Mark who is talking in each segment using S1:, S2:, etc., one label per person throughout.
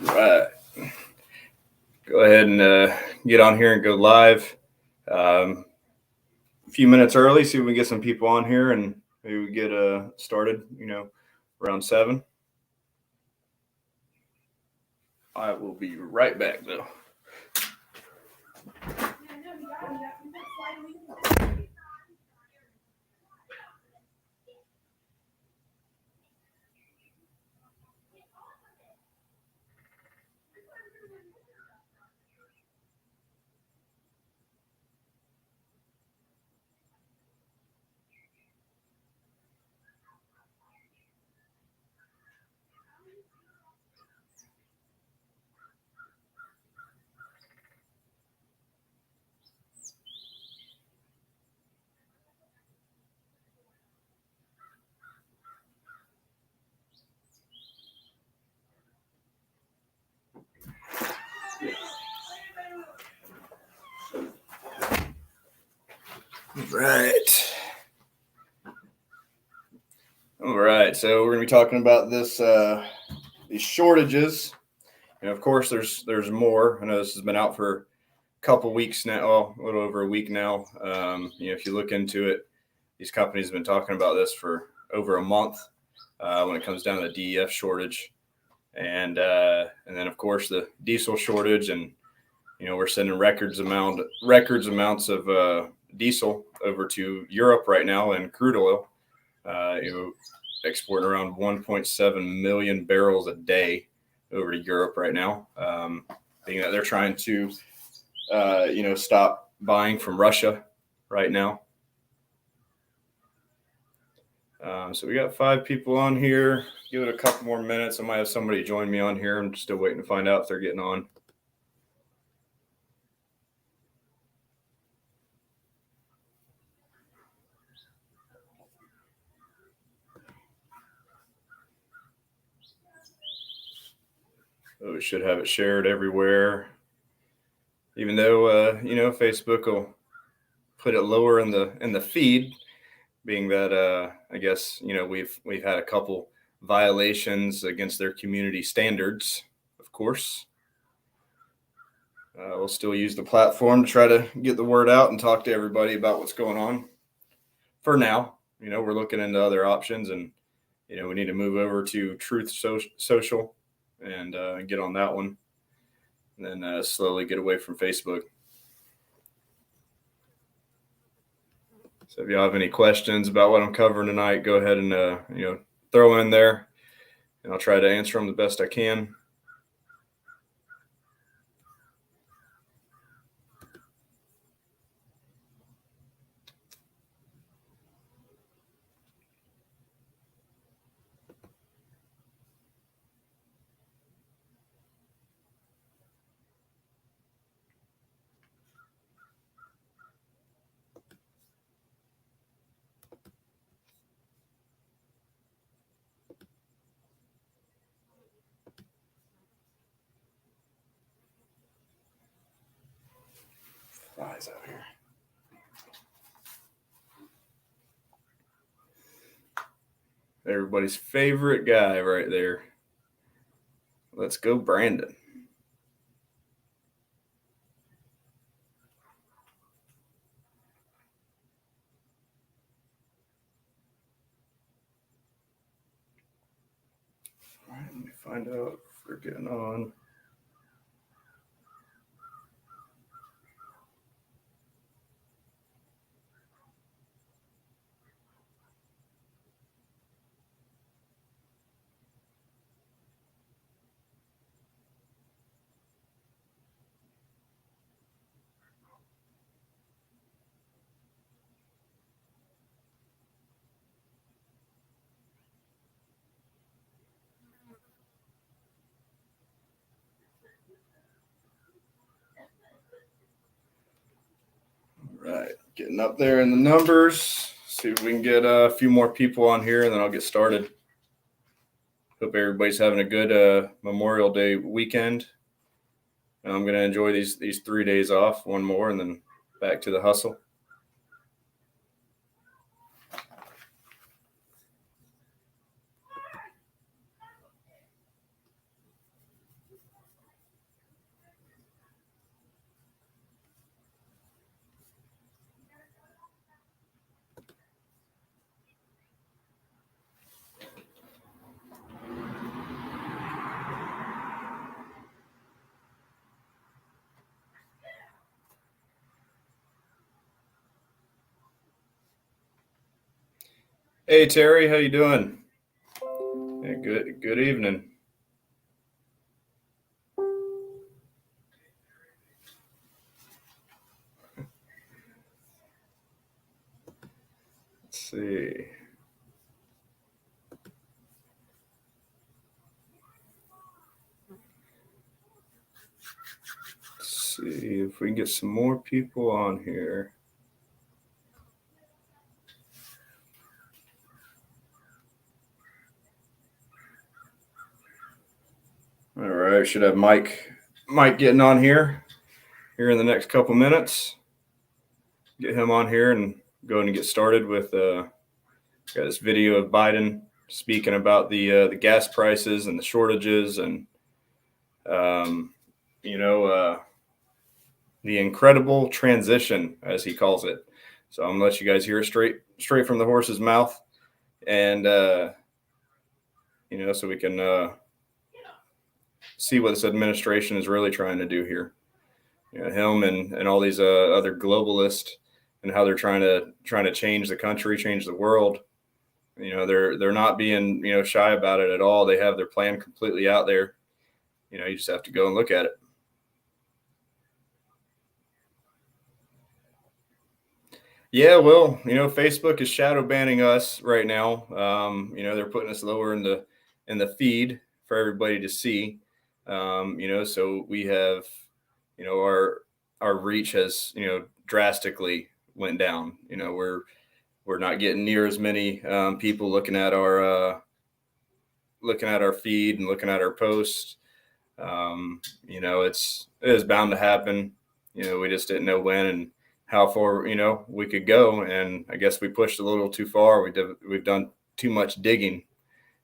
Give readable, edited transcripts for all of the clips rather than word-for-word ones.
S1: Right. Go ahead and get on here and go live. A few minutes early, see if we can get some people on here and maybe we get started, around 7. I will be right back though. Right. All right. So we're going to be talking about these shortages. And of course, there's more. I know this has been out for a couple weeks now, a little over a week now. If you look into it, these companies have been talking about this for over a month when it comes down to the DEF shortage, and then of course the diesel shortage, and we're sending records amounts of diesel over to Europe right now, and crude oil. Exporting around 1.7 million barrels a day over to Europe right now, being that they're trying to, stop buying from Russia right now. So we got 5 people on here. Give it a couple more minutes. I might have somebody join me on here. I'm still waiting to find out if they're getting on. So we should have it shared everywhere. Even though Facebook will put it lower in the feed, being that I guess we've had a couple violations against their community standards. Of course, we'll still use the platform to try to get the word out and talk to everybody about what's going on. For now, we're looking into other options, and we need to move over to Truth Social and get on that one, and then slowly get away from Facebook. So if y'all have any questions about what I'm covering tonight, go ahead and throw in there, and I'll try to answer them the best I can. Flies out here. Everybody's favorite guy right there. Let's go, Brandon. All right, let me find out if we're getting on. Right, getting up there in the numbers. See if we can get a few more people on here, and then I'll get started. Hope everybody's having a good Memorial Day weekend. I'm going to enjoy these 3 days off, one more, and then back to the hustle. Hey Terry, how you doing? Yeah, good evening. Let's see. Let's see if we can get some more people on here. All right, should have Mike getting on here in the next couple minutes. Get him on here and go ahead and get started with got this video of Biden speaking about the gas prices and the shortages and you know the incredible transition, as he calls it. So I'm gonna let you guys hear it straight from the horse's mouth, and so we can see what this administration is really trying to do here. Him and all these other globalists, and how they're trying to change the country, change the world. They're not being shy about it at all. They have their plan completely out there. You just have to go and look at it. Yeah, well, Facebook is shadow banning us right now. They're putting us lower in the feed for everybody to see. So we have, our reach has, drastically went down. We're not getting near as many people looking at our feed and looking at our posts. It is bound to happen. We just didn't know when and how far we could go, and I guess we pushed a little too far. We've done too much digging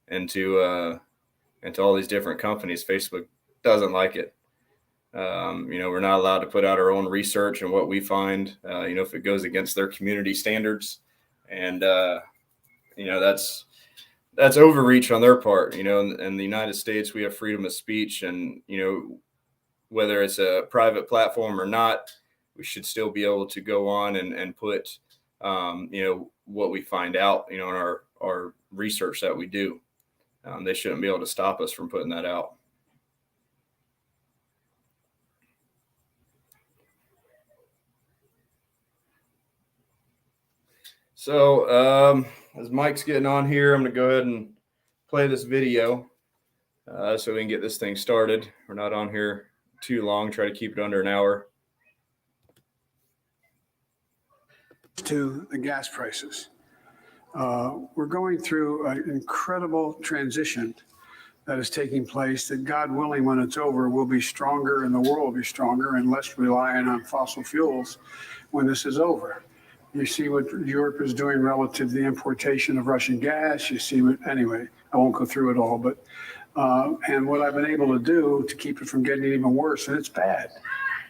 S1: into all these different companies. Facebook doesn't like it. We're not allowed to put out our own research and what we find. If it goes against their community standards, and that's overreach on their part. In the United States, we have freedom of speech, and whether it's a private platform or not, we should still be able to go on and put what we find out in our research that we do. They shouldn't be able to stop us from putting that out. So as Mike's getting on here, I'm going to go ahead and play this video so we can get this thing started. We're not on here too long. Try to keep it under an hour.
S2: To the gas prices. We're going through an incredible transition that is taking place that, God willing, when it's over, we'll be stronger and the world will be stronger and less reliant on fossil fuels when this is over. You see what Europe is doing relative to the importation of Russian gas. You see anyway, I won't go through it all, but and what I've been able to do to keep it from getting even worse, and it's bad.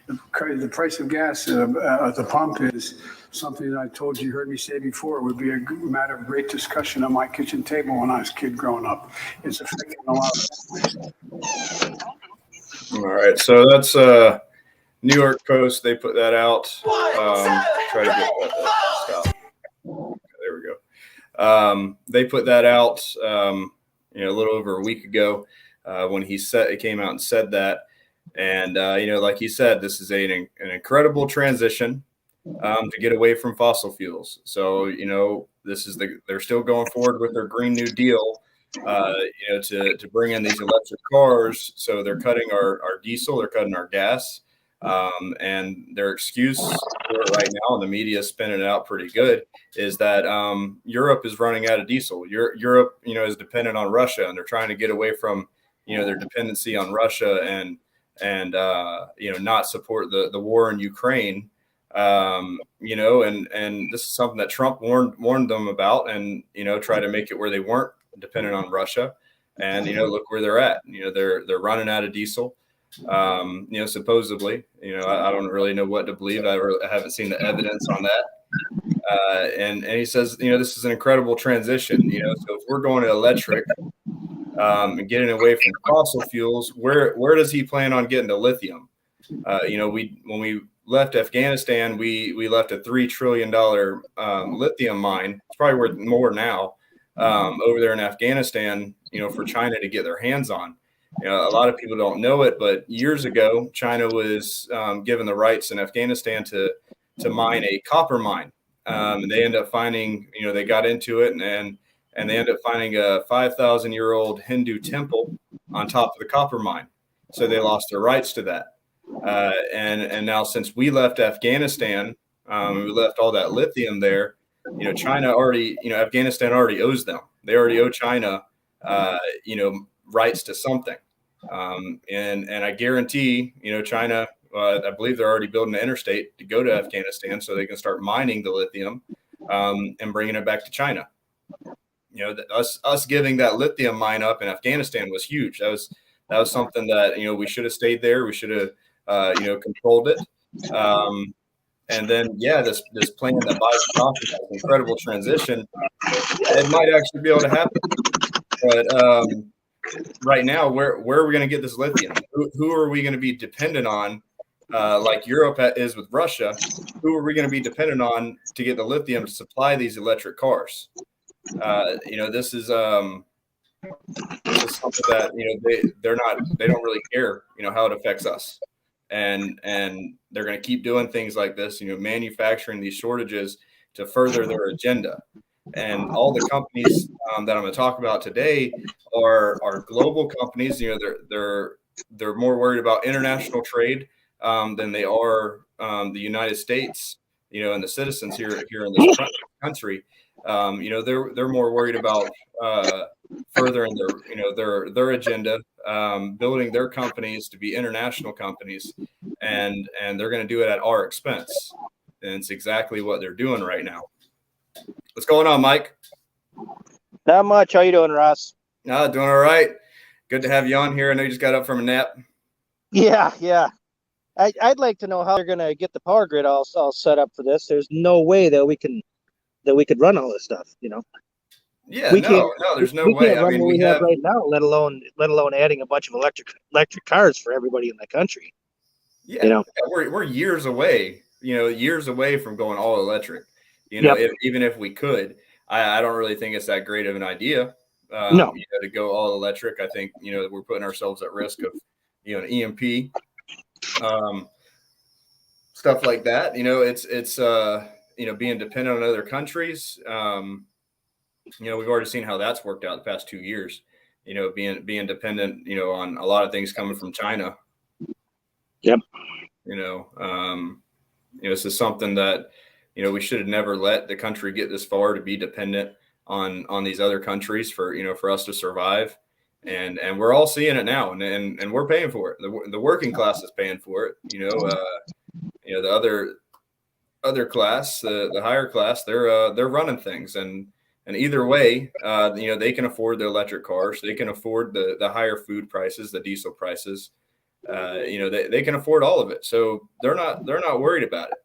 S2: The price of gas at the pump is something that I told you, heard me say before, would be a matter of great discussion at my kitchen table when I was a kid growing up. It's affecting a lot of.
S1: All right, so that's New York Post. They put that out. Try to get that stop. There we go. They put that out, a little over a week ago when it came out and said that. And, like he said, this is an incredible transition to get away from fossil fuels. So, they're still going forward with their Green New Deal, to bring in these electric cars. So they're cutting our diesel, they're cutting our gas. And their excuse for it right now, and the media is spinning it out pretty good, is that Europe is running out of diesel. Europe, is dependent on Russia, and they're trying to get away from, their dependency on Russia and not support the war in Ukraine. And this is something that Trump warned them about, and try to make it where they weren't dependent on Russia. And look where they're at. They're running out of diesel. Supposedly, I don't really know what to believe. I haven't seen the evidence on that. And he says, this is an incredible transition. So if we're going to electric, and getting away from fossil fuels, where does he plan on getting to lithium? When we left Afghanistan, we left a $3 trillion lithium mine. It's probably worth more now. over there in Afghanistan, for China to get their hands on. A lot of people don't know it, but years ago, China was given the rights in Afghanistan to mine a copper mine. And they end up finding, they got into it and they end up finding a 5,000-year-old Hindu temple on top of the copper mine. So they lost their rights to that. And now since we left Afghanistan, we left all that lithium there, China already, Afghanistan already owes them. They already owe China, rights to something. And I guarantee, China, I believe they're already building an interstate to go to Afghanistan so they can start mining the lithium and bringing it back to China. Us giving that lithium mine up in Afghanistan was huge. That was something that, we should have stayed there. We should have, controlled it. And then, this plan that Biden talked about, incredible transition, it might actually be able to happen. But right now, where are we going to get this lithium? Who are we going to be dependent on? Like Europe is with Russia, who are we going to be dependent on to get the lithium to supply these electric cars? This is something that they don't really care, how it affects us, and they're going to keep doing things like this, manufacturing these shortages to further their agenda. And all the companies that I'm going to talk about today are global companies. They're more worried about international trade than they are the United States, and the citizens here in this country. They're more worried about furthering their agenda, building their companies to be international companies, and they're going to do it at our expense. And it's exactly what they're doing right now. What's going on, Mike?
S3: Not much. How you doing, Ross?
S1: Doing all right. Good to have you on here. I know you just got up from a nap.
S3: Yeah. I'd like to know how they're going to get the power grid all set up for this. There's no way that we could run all this stuff.
S1: Yeah, there's no way.
S3: I mean, we have right now, let alone adding a bunch of electric cars for everybody in the country.
S1: Yeah, we're years away. Years away from going all electric. Even if we could, I don't really think it's that great of an idea.
S3: No.
S1: To go all electric, I think we're putting ourselves at risk of an EMP, stuff like that. It's being dependent on other countries. We've already seen how that's worked out the past 2 years. Being dependent, on a lot of things coming from China.
S3: Yep.
S1: This is something that we should have never let the country get this far to be dependent on these other countries for us to survive. And we're all seeing it now, and we're paying for it. The working class is paying for it. The other class, the higher class, they're running things, and either way, they can afford the electric cars. They can afford the higher food prices, the diesel prices. They can afford all of it, so they're not worried about it.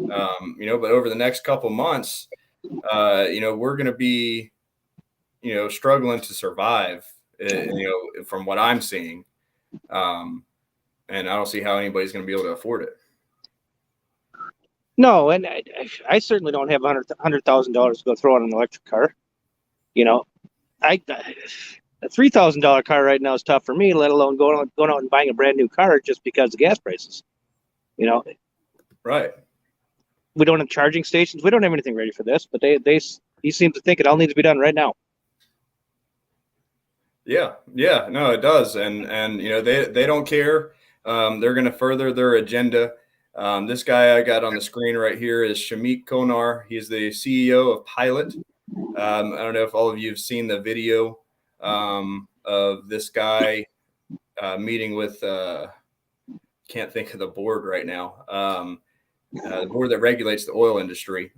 S1: But over the next couple months, we're going to be, struggling to survive. From what I'm seeing, and I don't see how anybody's going to be able to afford it.
S3: No, and I certainly don't have $100,000 to go throw on an electric car. A $3,000 car right now is tough for me, let alone going out and buying a brand new car just because of gas prices.
S1: Right.
S3: We don't have charging stations. We don't have anything ready for this, but he seems to think it all needs to be done right now.
S1: Yeah, no, it does, and they don't care. They're going to further their agenda. This guy I got on the screen right here is Shamik Konar. He's the CEO of Pilot. I don't know if all of you have seen the video of this guy meeting with can't think of the board right now. The board that regulates the oil industry.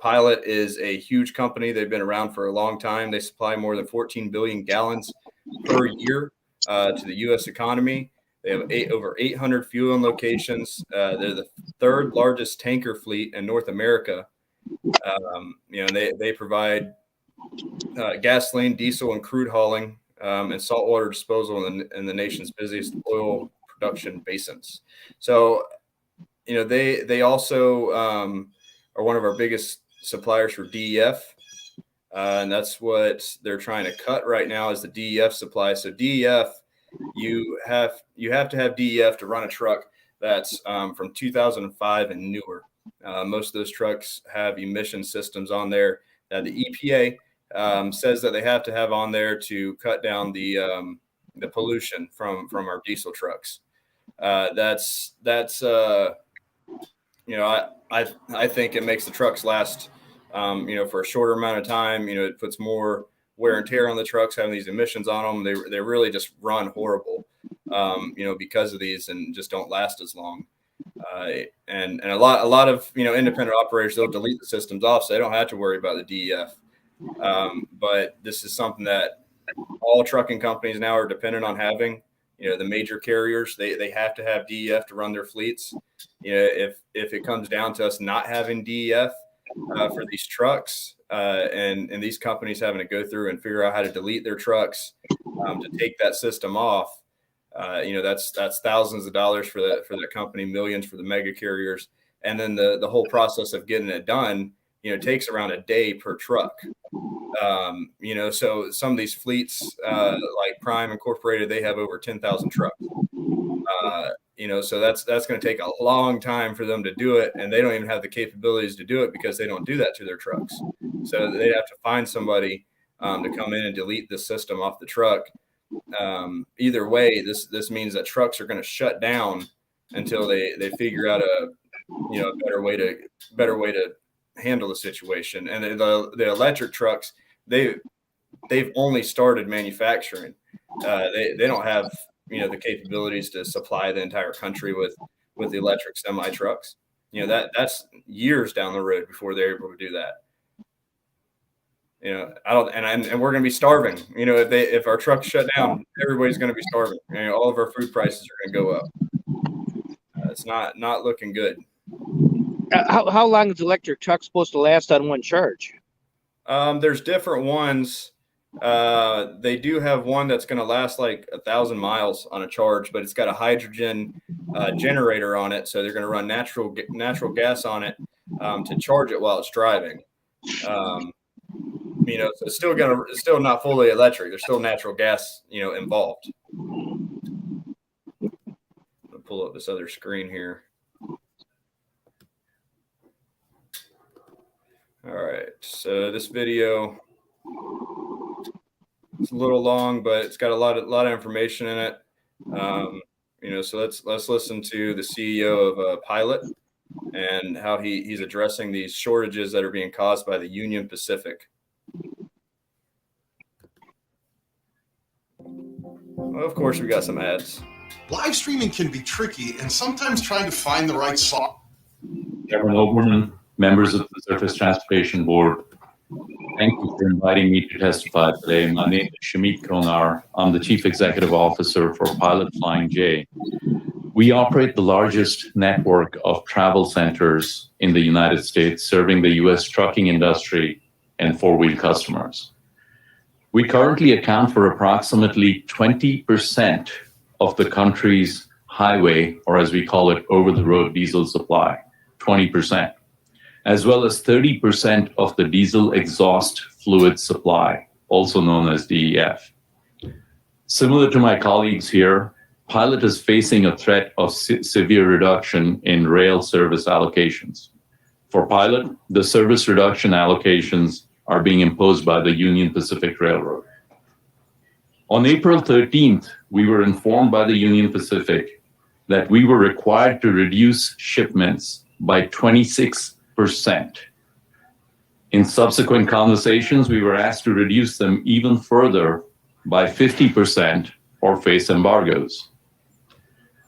S1: Pilot is a huge company. They've been around for a long time. They supply more than 14 billion gallons per year to the U.S. economy. They have over 800 fueling locations. They're the third largest tanker fleet in North America. They provide gasoline, diesel, and crude hauling and saltwater disposal in the nation's busiest oil production basins. So, they also are one of our biggest suppliers for DEF. And that's what they're trying to cut right now is the DEF supply. So DEF, you have to have DEF to run a truck that's from 2005 and newer. Most of those trucks have emission systems on there that the EPA says that they have to have on there to cut down the pollution from our diesel trucks. That's I think it makes the trucks last for a shorter amount of time. It puts more wear and tear on the trucks having these emissions on them. They really just run horrible, because of these, and just don't last as long. And a lot of independent operators, they'll delete the systems off, so they don't have to worry about the DEF. But this is something that all trucking companies now are dependent on having. The major carriers, they have to have DEF to run their fleets. If it comes down to us not having DEF for these trucks, and these companies having to go through and figure out how to delete their trucks to take that system off, that's thousands of dollars for that company, millions for the mega carriers, and then the whole process of getting it done, takes around a day per truck. So some of these fleets, like Prime Incorporated, they have over 10,000 trucks. So that's going to take a long time for them to do it, and they don't even have the capabilities to do it because they don't do that to their trucks. So they'd have to find somebody to come in and delete the system off the truck. Either way, this means that trucks are going to shut down until they figure out a better way to handle the situation. And the electric trucks, they've only started manufacturing. They don't have the capabilities to supply the entire country with the electric semi trucks. That's years down the road before they're able to do that. And we're going to be starving. If our trucks shut down, everybody's going to be starving. All of our food prices are going to go up. It's not looking good.
S3: How long is electric truck supposed to last on one charge?
S1: There's different ones. They do have one that's going to last like 1,000 miles on a charge, but it's got a hydrogen generator on it, so they're going to run natural gas on it to charge it while it's driving. So it's still not fully electric. There's still natural gas, involved. I'll pull up this other screen here. All right, so this video, it's a little long, but it's got a lot of information in it. So let's listen to the CEO of Pilot and how he's addressing these shortages that are being caused by the Union Pacific. Well, of course, we got some ads.
S4: Live streaming can be tricky, and sometimes trying to find the right song.
S5: Chairman Overman, members of the Surface Transportation Board, thank you for inviting me to testify today. My name is Shamit Konar. I'm the Chief Executive Officer for Pilot Flying J. We operate the largest network of travel centers in the United States, serving the U.S. trucking industry and four-wheel customers. We currently account for approximately 20% of the country's highway, or as we call it, over-the-road diesel supply, 20%. As well as 30% of the diesel exhaust fluid supply, also known as DEF. Similar to my colleagues here, Pilot is facing a threat of severe reduction in rail service allocations. For Pilot, the service reduction allocations are being imposed by the Union Pacific Railroad. On April 13th, we were informed by the Union Pacific that we were required to reduce shipments by 26%. In subsequent conversations, we were asked to reduce them even further by 50% or face embargoes.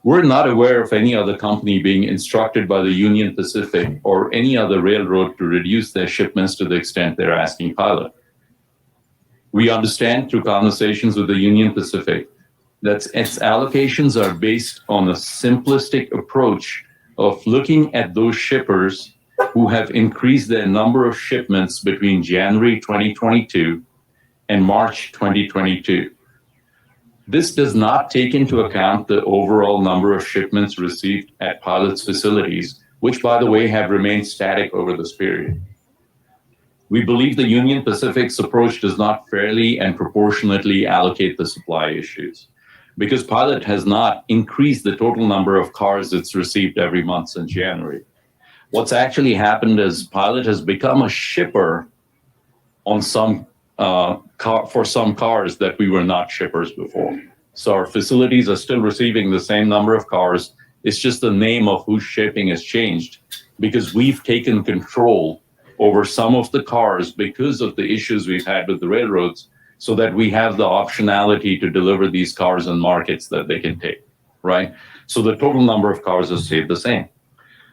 S5: We're not aware of any other company being instructed by the Union Pacific or any other railroad to reduce their shipments to the extent they're asking Pilot. We understand through conversations with the Union Pacific that its allocations are based on a simplistic approach of looking at those shippers who have increased their number of shipments between January 2022 and March 2022. This does not take into account the overall number of shipments received at Pilot's facilities, which, by the way, have remained static over this period. We believe the Union Pacific's approach does not fairly and proportionately allocate the supply issues, because Pilot has not increased the total number of cars it's received every month since January. What's actually happened is Pilot has become a shipper on for some cars that we were not shippers before. So our facilities are still receiving the same number of cars. It's just the name of who's shipping has changed because we've taken control over some of the cars because of the issues we've had with the railroads, so that we have the optionality to deliver these cars in markets that they can take, right? So the total number of cars has stayed the same.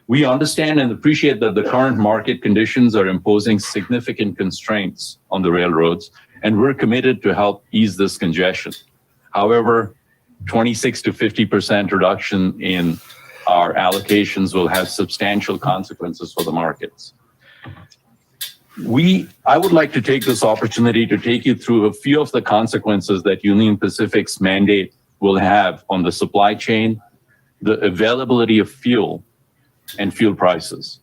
S5: We understand and appreciate that the current market conditions are imposing significant constraints on the railroads, and we're committed to help ease this congestion. However, 26 to 50% reduction in our allocations will have substantial consequences for the markets. I would like to take this opportunity to take you through a few of the consequences that Union Pacific's mandate will have on the supply chain, the availability of fuel, and fuel prices.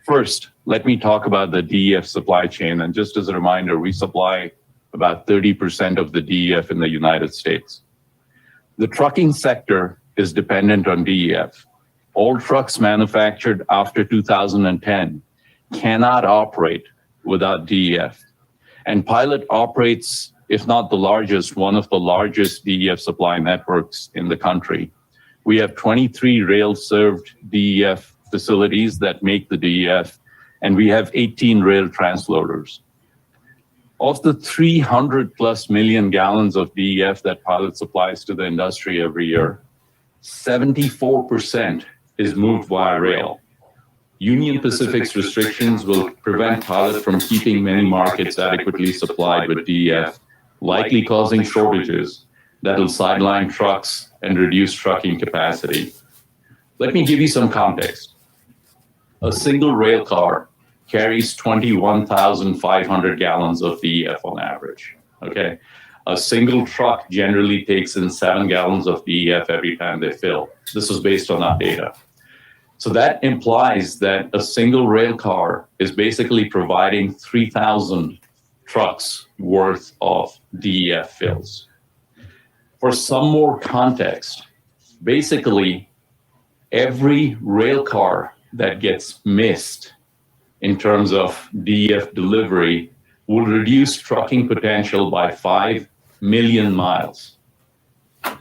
S5: First, let me talk about the DEF supply chain. And just as a reminder, we supply about 30% of the DEF in the United States. The trucking sector is dependent on DEF. All trucks manufactured after 2010 cannot operate without DEF. And Pilot operates, if not the largest, one of the largest DEF supply networks in the country. We have 23 rail-served DEF facilities that make the DEF, and we have 18 rail transloaders. Of the 300 plus million gallons of DEF that Pilot supplies to the industry every year, 74% is moved via rail. Union Pacific's restrictions will prevent Pilot from keeping many markets adequately supplied with DEF, likely causing shortages that will sideline trucks and reduce trucking capacity. Let me give you some context. A single rail car carries 21,500 gallons of DEF on average, okay? A single truck generally takes in 7 gallons of DEF every time they fill. This is based on our data. So that implies that a single rail car is basically providing 3,000 trucks worth of DEF fills. For some more context, basically every rail car that gets missed in terms of DEF delivery will reduce trucking potential by 5 million miles.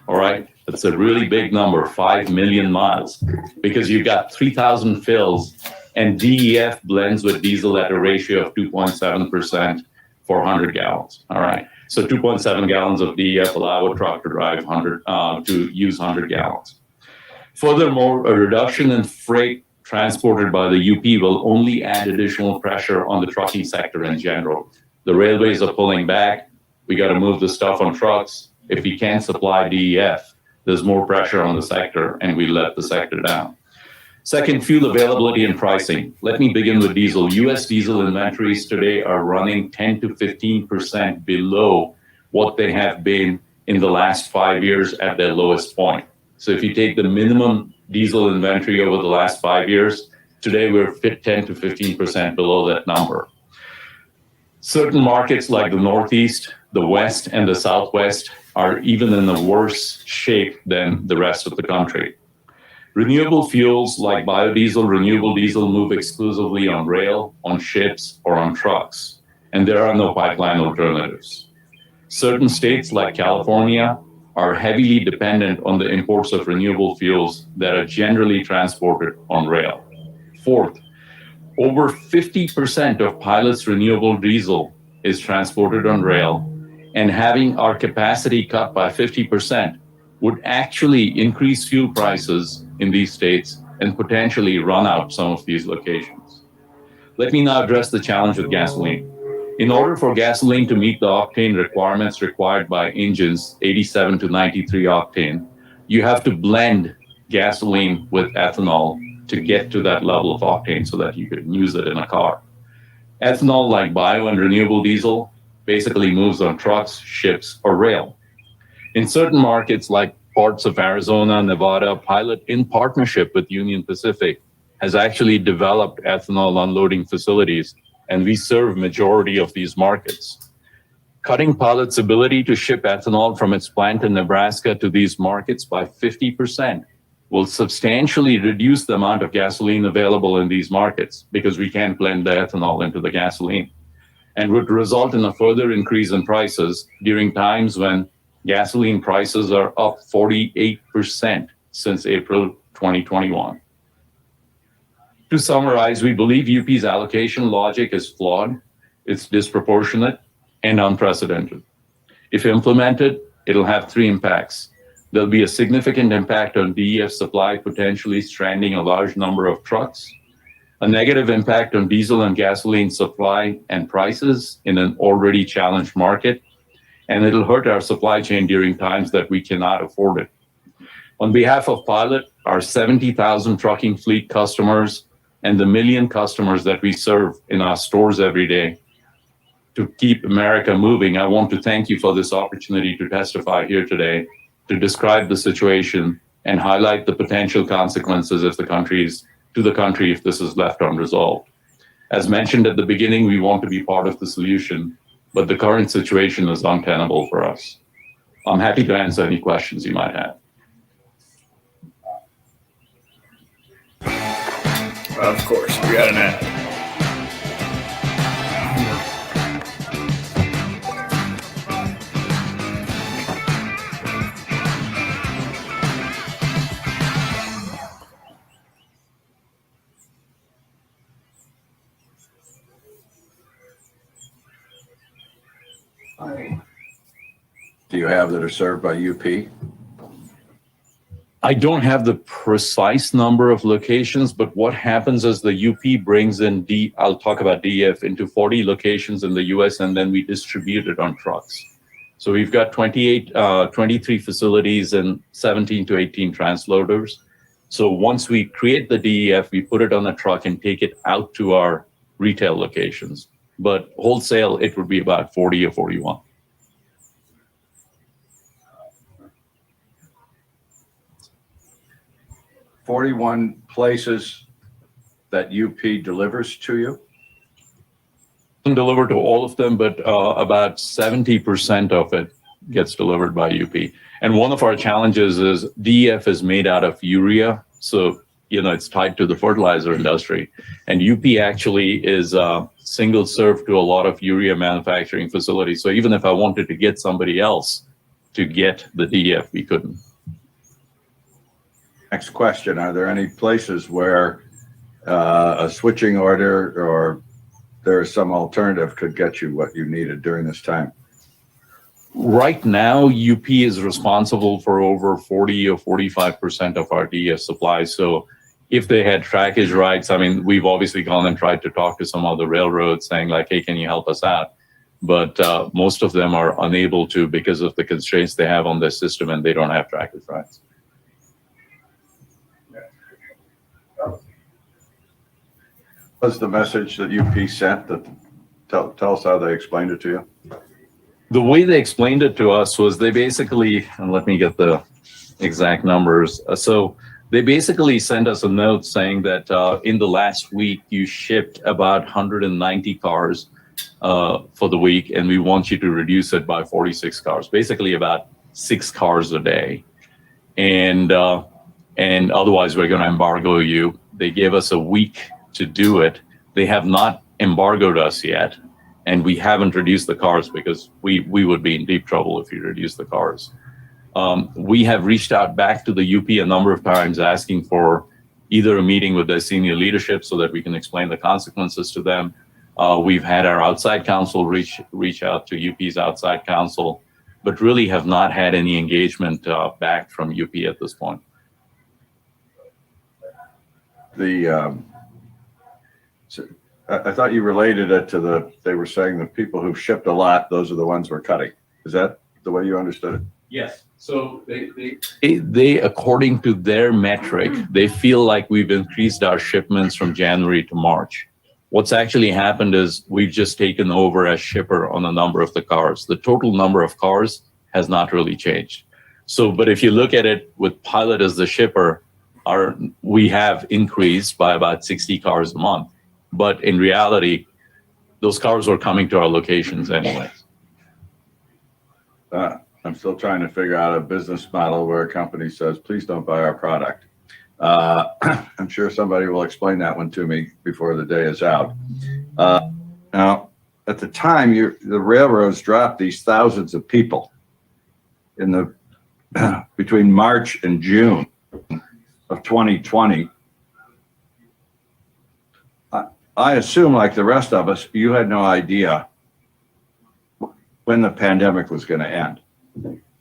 S5: All right? That's a really big number, 5 million miles, because you've got 3,000 fills and DEF blends with diesel at a ratio of 2.7% for 100 gallons. All right. So 2.7 gallons of DEF allow a truck to drive to use 100 gallons. Furthermore, a reduction in freight transported by the UP will only add additional pressure on the trucking sector in general. The railways are pulling back. We got to move the stuff on trucks. If we can't supply DEF, there's more pressure on the sector, and we let the sector down. Second, fuel availability and pricing. Let me begin with diesel. US diesel inventories today are running 10 to 15% below what they have been in the last 5 years at their lowest point. So if you take the minimum diesel inventory over the last 5 years, today we're 10 to 15% below that number. Certain markets like the Northeast, the West, and the Southwest are even in a worse shape than the rest of the country. Renewable fuels like biodiesel, renewable diesel move exclusively on rail, on ships, or on trucks, and there are no pipeline alternatives. Certain states like California are heavily dependent on the imports of renewable fuels that are generally transported on rail. Fourth, over 50% of Pilot's renewable diesel is transported on rail, and having our capacity cut by 50% would actually increase fuel prices in these states and potentially run out some of these locations. Let me now address the challenge with gasoline. In order for gasoline to meet the octane requirements required by engines, 87 to 93 octane, you have to blend gasoline with ethanol to get to that level of octane so that you can use it in a car. Ethanol, like bio and renewable diesel, basically moves on trucks, ships, or rail. In certain markets like parts of Arizona, Nevada, Pilot, in partnership with Union Pacific, has actually developed ethanol unloading facilities and we serve majority of these markets. Cutting Pilot's ability to ship ethanol from its plant in Nebraska to these markets by 50% will substantially reduce the amount of gasoline available in these markets because we can't blend the ethanol into the gasoline, and would result in a further increase in prices during times when gasoline prices are up 48% since April 2021. To summarize, we believe UP's allocation logic is flawed, it's disproportionate, and unprecedented. If implemented, it'll have three impacts. There'll be a significant impact on DEF supply, potentially stranding a large number of trucks, a negative impact on diesel and gasoline supply and prices in an already challenged market, and it'll hurt our supply chain during times that we cannot afford it. On behalf of Pilot, our 70,000 trucking fleet customers, and the 1 million customers that we serve in our stores every day, to keep America moving, I want to thank you for this opportunity to testify here today, to describe the situation and highlight the potential consequences to the country if this is left unresolved. As mentioned at the beginning, we want to be part of the solution, but the current situation is untenable for us. I'm happy to answer any questions you might have.
S1: Of course, we got an ad.
S6: Do you have that are served by UP?
S5: I don't have the precise number of locations, but what happens is the UP brings in I'll talk about DEF into 40 locations in the US, and then we distribute it on trucks. So we've got 23 facilities and 17 to 18 transloaders. So once we create the DEF, we put it on a truck and take it out to our retail locations. But wholesale, it would be about 40 or 41.
S6: "41 places that UP delivers to you?"
S5: Doesn't deliver to all of them, but about 70% of it gets delivered by UP. And one of our challenges is DEF is made out of urea, so it's tied to the fertilizer industry. And UP actually is single serve to a lot of urea manufacturing facilities. So even if I wanted to get somebody else to get the DEF, we couldn't.
S6: Next question, are there any places where a switching order or there is some alternative could get you what you needed during this time?
S5: Right now, UP is responsible for over 40 or 45% of our DEF supply. So if they had trackage rights, we've obviously gone and tried to talk to some other railroads saying like, hey, can you help us out? But most of them are unable to because of the constraints they have on their system, and they don't have trackage rights.
S6: What's the message that UP sent? Tell us how they explained it to you.
S5: The way they explained it to us was they basically, and let me get the exact numbers. So they basically sent us a note saying that in the last week, you shipped about 190 cars for the week, and we want you to reduce it by 46 cars, basically about 6 cars a day. And otherwise, we're going to embargo you. They gave us a week to do it. They have not embargoed us yet, and we haven't reduced the cars because we would be in deep trouble if we reduce the cars. We have reached out back to the UP a number of times asking for either a meeting with their senior leadership so that we can explain the consequences to them. We've had our outside counsel reach out to UP's outside counsel, but really have not had any engagement back from UP at this point.
S6: I thought you related it to they were saying the people who shipped a lot, those are the ones we're cutting. Is that the way you understood it?
S5: Yes. So they according to their metric, they feel like we've increased our shipments from January to March. What's actually happened is we've just taken over as shipper on a number of the cars. The total number of cars has not really changed. So, but if you look at it with Pilot as the shipper, we have increased by about 60 cars a month. But in reality, those cars were coming to our locations anyway.
S6: I'm still trying to figure out a business model where a company says, please don't buy our product. I'm sure somebody will explain that one to me before the day is out. Now, at the time, the railroads dropped these thousands of people in the between March and June of 2020. I assume, like the rest of us, you had no idea when the pandemic was going to end.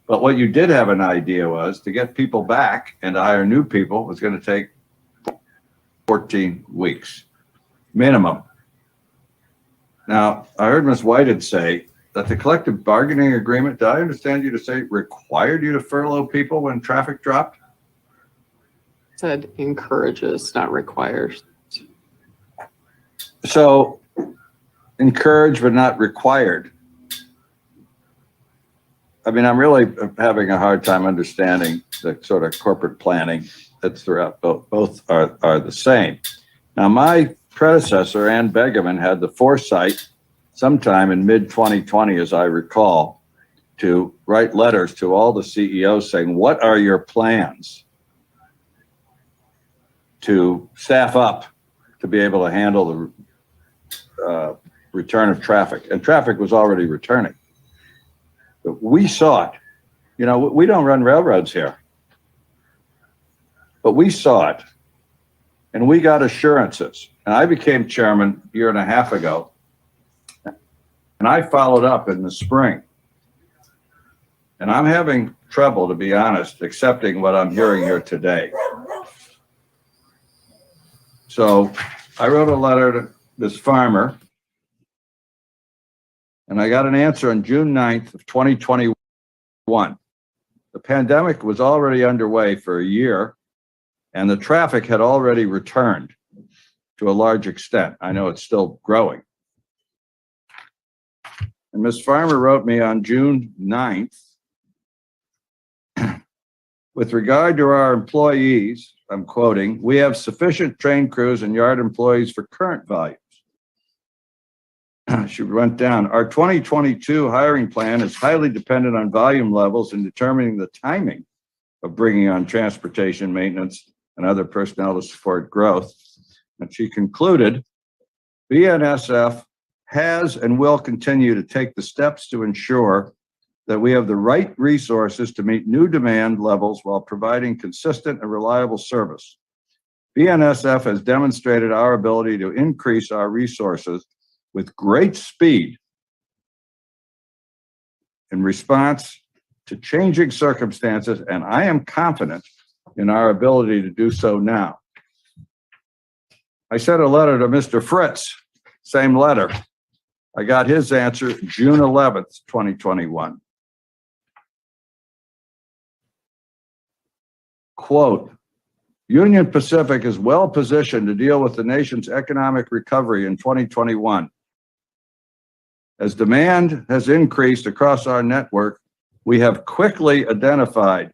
S6: But what you did have an idea was to get people back and to hire new people was going to take 14 weeks minimum. Now, I heard Ms. Whited say that the collective bargaining agreement, did I understand you to say required you to furlough people when traffic dropped?
S7: Said encourages, not requires.
S6: So encouraged but not required. I mean, I'm really having a hard time understanding the sort of corporate planning that's throughout. Both are the same. Now, my predecessor, Ann Begeman, had the foresight sometime in mid-2020, as I recall, to write letters to all the CEOs saying, what are your plans to staff up to be able to handle the return of traffic? And traffic was already returning. But we saw it. You know, we don't run railroads here. But we saw it. And we got assurances. And I became chairman a year and a half ago. And I followed up in the spring. And I'm having trouble, to be honest, accepting what I'm hearing here today. So I wrote a letter to this farmer. And I got an answer on June 9th of 2021. The pandemic was already underway for a year, and the traffic had already returned to a large extent. I know it's still growing. And Ms. Farmer wrote me on June 9th, with regard to our employees, I'm quoting, we have sufficient train crews and yard employees for current volumes. She went down. Our 2022 hiring plan is highly dependent on volume levels in determining the timing of bringing on transportation, maintenance, and other personnel to support growth. And she concluded, BNSF has and will continue to take the steps to ensure that we have the right resources to meet new demand levels while providing consistent and reliable service. BNSF has demonstrated our ability to increase our resources with great speed in response to changing circumstances, and I am confident in our ability to do so now. I sent a letter to Mr. Fritz, same letter. I got his answer June 11th, 2021. Quote, Union Pacific is well positioned to deal with the nation's economic recovery in 2021. As demand has increased across our network, we have quickly identified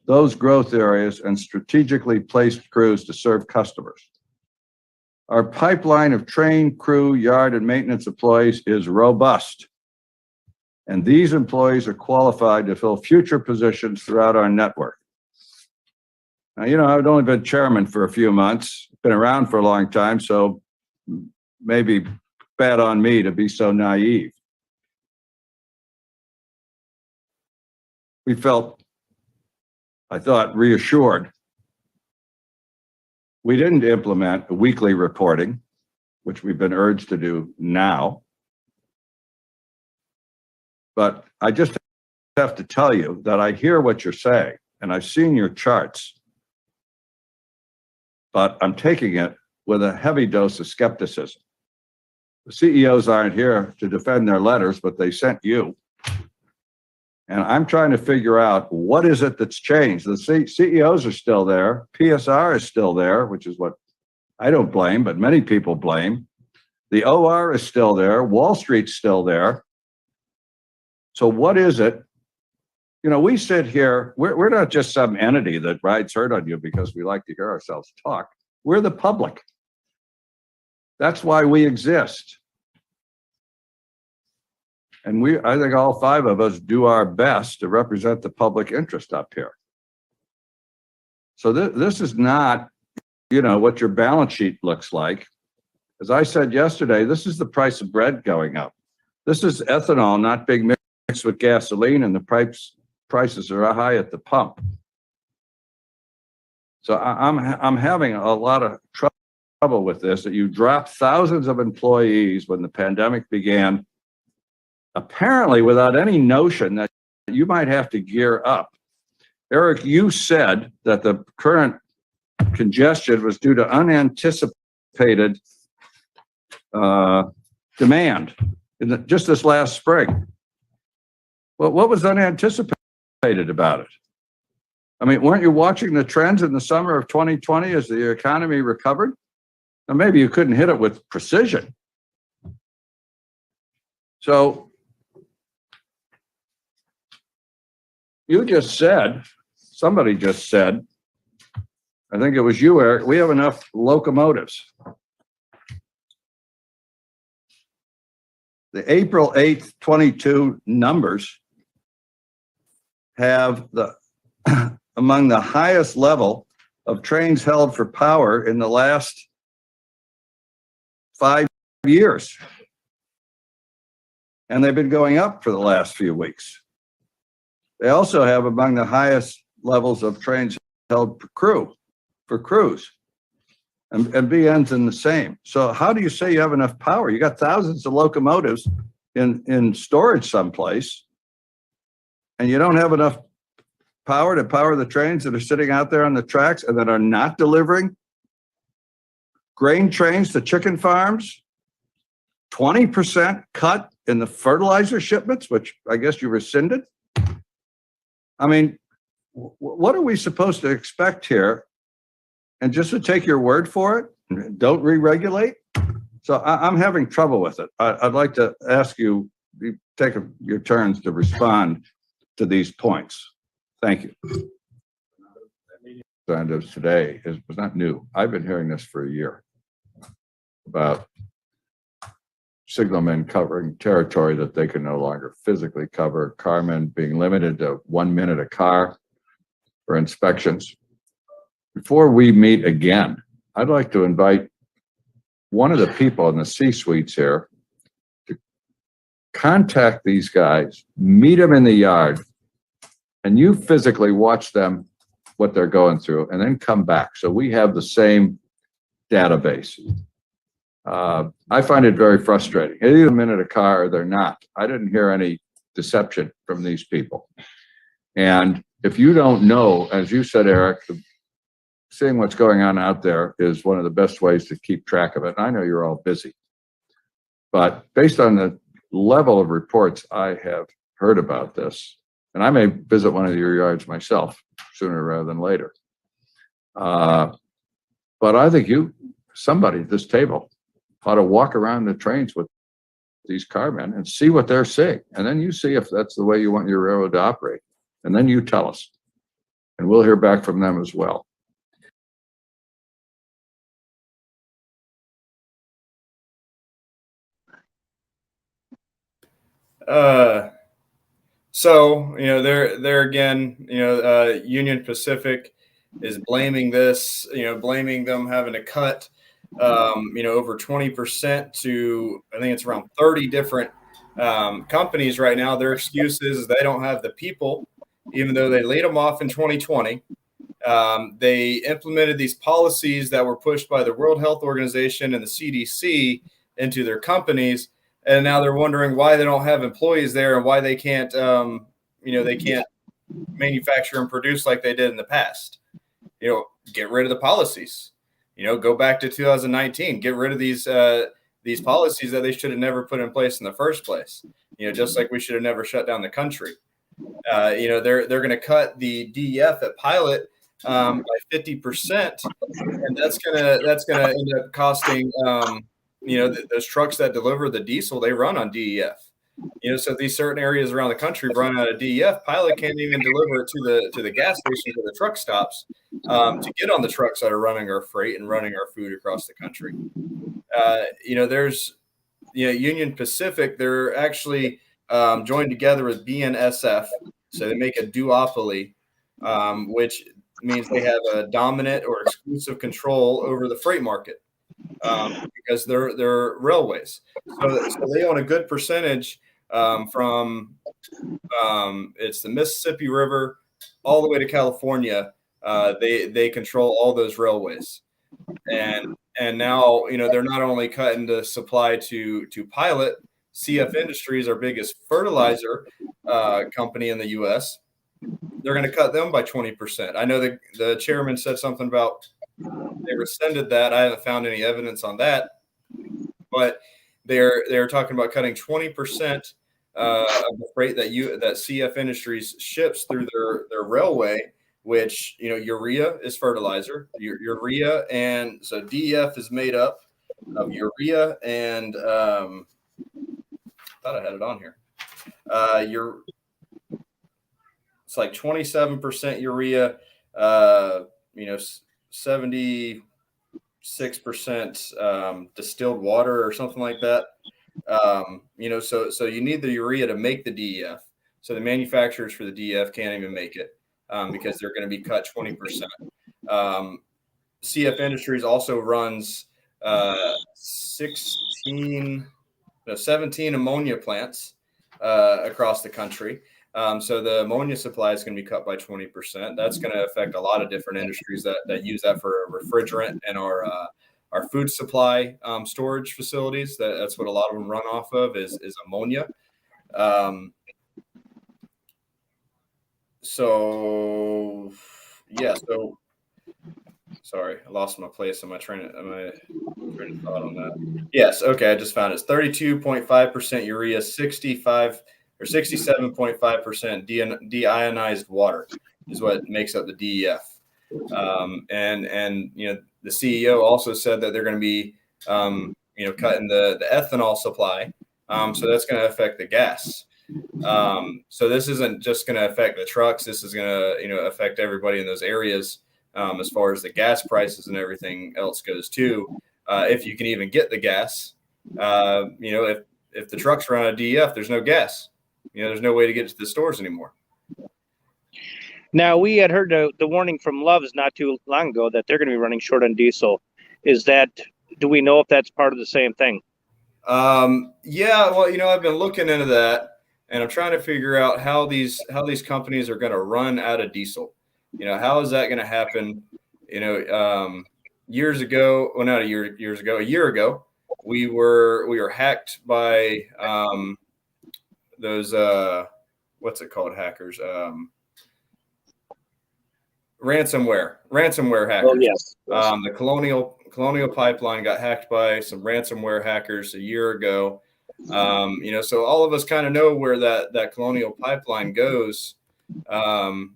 S6: those growth areas and strategically placed crews to serve customers. Our pipeline of train, crew, yard, and maintenance employees is robust, and these employees are qualified to fill future positions throughout our network. Now, you know, I've only been chairman for a few months, been around for a long time, so maybe bad on me to be so naive. We felt, I thought, reassured. We didn't implement weekly reporting, which we've been urged to do now. But I just have to tell you that I hear what you're saying, and I've seen your charts. But I'm taking it with a heavy dose of skepticism. The CEOs aren't here to defend their letters, but they sent you. And I'm trying to figure out what is it that's changed. The CEOs are still there. PSR is still there, which is what I don't blame, but many people blame. The OR is still there. Wall Street's still there. So what is it? You know, we sit here, we're not just some entity that rides herd on you because we like to hear ourselves talk. We're the public. That's why we exist. And I think all five of us do our best to represent the public interest up here. So this is not, what your balance sheet looks like. As I said yesterday, this is the price of bread going up. This is ethanol not being mixed with gasoline, and the prices are high at the pump. So I'm having a lot of trouble with this, that you dropped thousands of employees when the pandemic began, apparently without any notion that you might have to gear up. Eric, you said that the current congestion was due to unanticipated demand just this last spring. Well, what was unanticipated about it? I mean, weren't you watching the trends in the summer of 2020 as the economy recovered? Now, maybe you couldn't hit it with precision. So somebody just said, I think it was you, Eric, we have enough locomotives. The April 8th, 22 numbers have among the highest level of trains held for power in the last 5 years. And they've been going up for the last few weeks. They also have among the highest levels of trains held for crews. And BN's in the same. So how do you say you have enough power? You got thousands of locomotives in storage someplace, and you don't have enough power to power the trains that are sitting out there on the tracks and that are not delivering grain trains to chicken farms, 20% cut in the fertilizer shipments, which I guess you rescinded. I mean, what are we supposed to expect here? And just to take your word for it, don't re-regulate. So I'm having trouble with it. I'd like to ask you take your turns to respond to these points. Thank you. Representatives today was not new. I've been hearing this for a year about signalmen covering territory that they can no longer physically cover, carmen being limited to 1 minute a car for inspections. Before we meet again, I'd like to invite one of the people in the C-suites here to contact these guys, meet them in the yard, and you physically watch them, what they're going through, and then come back. So we have the same database. I find it very frustrating. Either a minute a car or they're not. I didn't hear any deception from these people. And if you don't know, as you said, Eric, seeing what's going on out there is one of the best ways to keep track of it. I know you're all busy, but based on the level of reports I have heard about this, and I may visit one of your yards myself sooner rather than later. But I think somebody at this table ought to walk around the trains with these carmen and see what they're seeing. And then you see if that's the way you want your railroad to operate. And then you tell us, and we'll hear back from them as well.
S1: So, there again, Union Pacific is blaming this, blaming them having to cut, over 20% to, I think it's around 30 different companies right now. Their excuse is they don't have the people, even though they laid them off in 2020. They implemented these policies that were pushed by the World Health Organization and the CDC into their companies. And now they're wondering why they don't have employees there and why they can't, they can't manufacture and produce like they did in the past. Get rid of the policies. Go back to 2019. Get rid of these policies that they should have never put in place in the first place. Just like we should have never shut down the country. They're going to cut the DEF at Pilot by 50%, and that's gonna end up costing. Those trucks that deliver the diesel, they run on DEF. So these certain areas around the country run out of DEF. Pilot can't even deliver it to the gas stations or the truck stops to get on the trucks that are running our freight and running our food across the country. There's Union Pacific. They're actually joined together with BNSF. So they make a duopoly, which means they have a dominant or exclusive control over the freight market because they're railways. So they own a good percentage from it's the Mississippi River all the way to California. They control all those railways, and now they're not only cutting the supply to Pilot. CF Industries, our biggest fertilizer company in the U.S., they're going to cut them by 20%. I know the chairman said something about they rescinded that. I haven't found any evidence on that, but they're talking about cutting 20% of the freight that CF Industries ships through their railway. Which urea is fertilizer. Urea, and so DEF is made up of urea and thought I had it on here. It's like 27% urea, 76% distilled water or something like that. So you need the urea to make the DEF. So the manufacturers for the DEF can't even make it because they're going to be cut 20%. CF Industries also runs 17 ammonia plants across the country. So the ammonia supply is going to be cut by 20%. That's going to affect a lot of different industries that use that for refrigerant and our food supply storage facilities. That's what a lot of them run off of is ammonia. So sorry, I lost my place. Am I train of thought on that? Yes. Okay. I just found it. It's 32.5% urea, 65 or 67.5% deionized water is what makes up the DEF. And the CEO also said that they're going to be, cutting the ethanol supply. So that's going to affect the gas. So this isn't just going to affect the trucks. This is going to, affect everybody in those areas. As far as the gas prices and everything else goes too, if you can even get the gas, if the trucks run out of DEF, there's no gas. There's no way to get to the stores anymore.
S3: Now, we had heard the warning from Love's not too long ago that they're going to be running short on diesel. Do we know if that's part of the same thing?
S1: Yeah, well, I've been looking into that, and I'm trying to figure out how these companies are going to run out of diesel. How is that going to happen? Years ago, well, not years ago, a year ago, we were hacked by those what's it called, hackers? Ransomware hackers.
S3: Oh, yes.
S1: The Colonial Pipeline got hacked by some ransomware hackers a year ago. So all of us kind of know where that Colonial Pipeline goes. And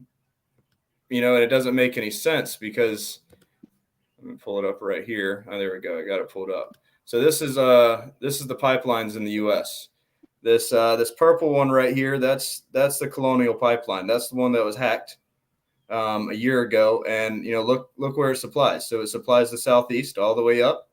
S1: it doesn't make any sense because let me pull it up right here. Oh, there we go. I got it pulled up. So this is the pipelines in the U.S. This purple one right here, that's the Colonial Pipeline. That's the one that was hacked a year ago. And look where it supplies. So it supplies the Southeast all the way up,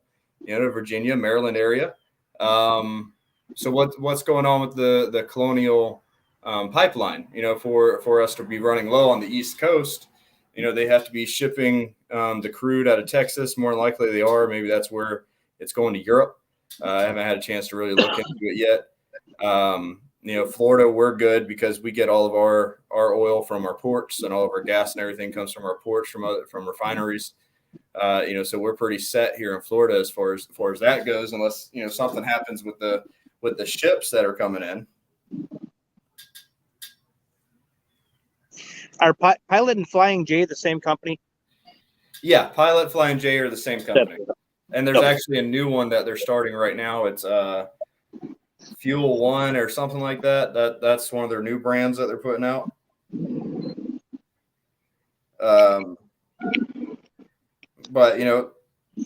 S1: to Virginia, Maryland area. So what's going on with the Colonial Pipeline? For us to be running low on the East Coast, they have to be shipping the crude out of Texas. More than likely they are. Maybe that's where it's going to Europe. I haven't had a chance to really look into it yet. Florida, we're good because we get all of our oil from our ports, and all of our gas and everything comes from our ports, from refineries. So we're pretty set here in Florida as far as that goes, unless something happens with the ships that are coming in.
S3: Are Pilot and Flying J the same company?
S1: Yeah, Pilot, Flying J are the same company. And there's actually a new one that they're starting right now. It's Fuel One or something like that. That's one of their new brands that they're putting out. But it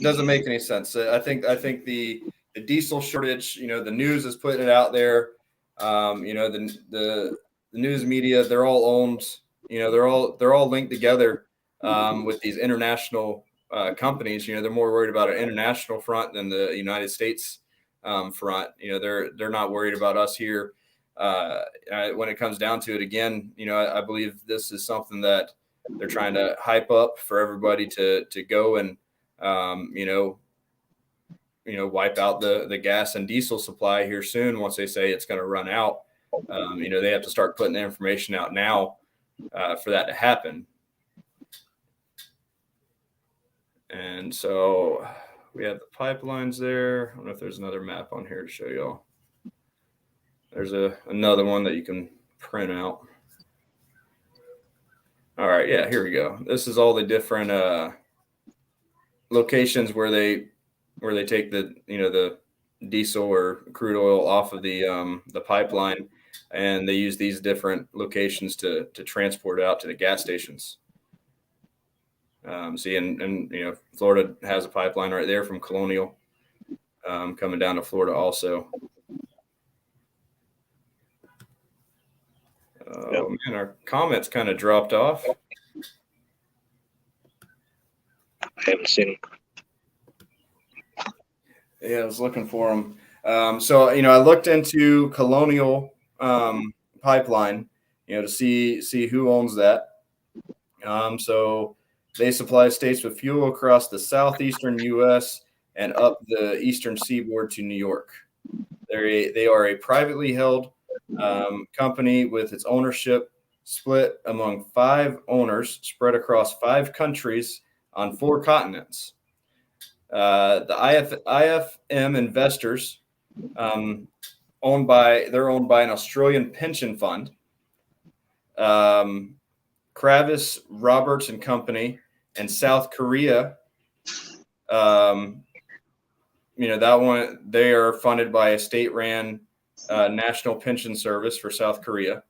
S1: doesn't make any sense. I think the diesel shortage, the news is putting it out there. The news media, they're all owned. They're all linked together with these international companies. They're more worried about an international front than the United States front. They're not worried about us here when it comes down to it, again, I believe this is something that they're trying to hype up for everybody to go and, wipe out the gas and diesel supply here soon. Once they say it's going to run out, they have to start putting the information out now for that to happen. And so we have the pipelines there. I don't know if there's another map on here to show y'all. There's another one that you can print out. All right, yeah, here we go. This is all the different locations where they take the diesel or crude oil off of the pipeline, and they use these different locations to transport it out to the gas stations. See, and Florida has a pipeline right there from Colonial coming down to Florida also. Oh, man, our comments kind of dropped off.
S3: I haven't seen them.
S1: Yeah, I was looking for them. So, I looked into Colonial Pipeline, to see who owns that. So they supply states with fuel across the southeastern U.S. and up the eastern seaboard to New York. They are a privately held company with its ownership split among 5 owners spread across 5 countries on 4 continents. The IFM investors owned by an Australian pension fund, Kravis, Roberts and Company, and South Korea. That one, they are funded by a state-ran National Pension Service for South Korea.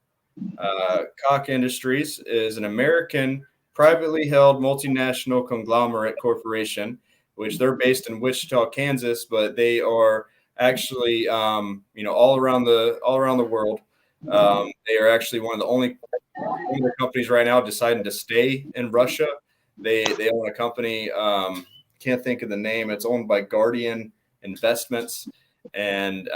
S1: Koch Industries is an American privately held multinational conglomerate corporation, which they're based in Wichita, Kansas, but they are actually, all around the world. They are actually one of the companies right now deciding to stay in Russia. They own a company, can't think of the name. It's owned by Guardian Investments, and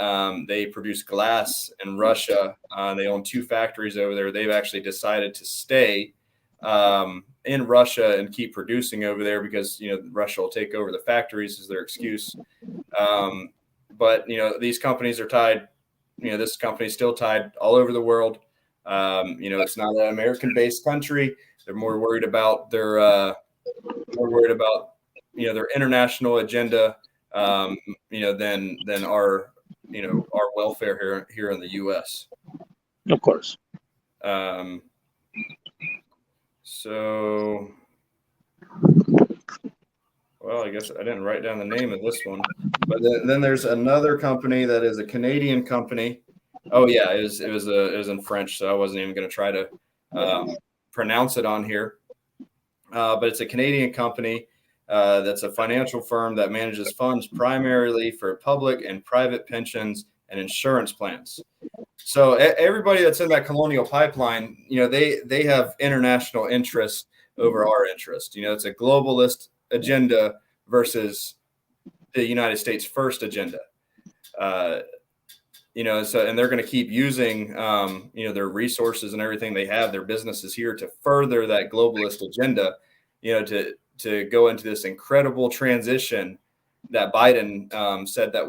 S1: they produce glass in Russia. They own 2 factories over there. They've actually decided to stay in Russia and keep producing over there because Russia will take over the factories is their excuse. But these companies are tied. This company is still tied all over the world. It's not an American-based country. They're more worried about their their international agenda, than our welfare here in the U.S.
S3: Of course.
S1: So, well, I guess I didn't write down the name of this one, but then there's another company that is a Canadian company. Oh yeah, it was in French, so I wasn't even going to try to pronounce it on here. But it's a Canadian company that's a financial firm that manages funds primarily for public and private pensions and insurance plans. So everybody that's in that Colonial Pipeline, they have international interest over our interest. It's a globalist agenda versus the United States first agenda. And they're going to keep using, their resources and everything they have, their businesses here to further that globalist agenda, to go into this incredible transition that Biden said that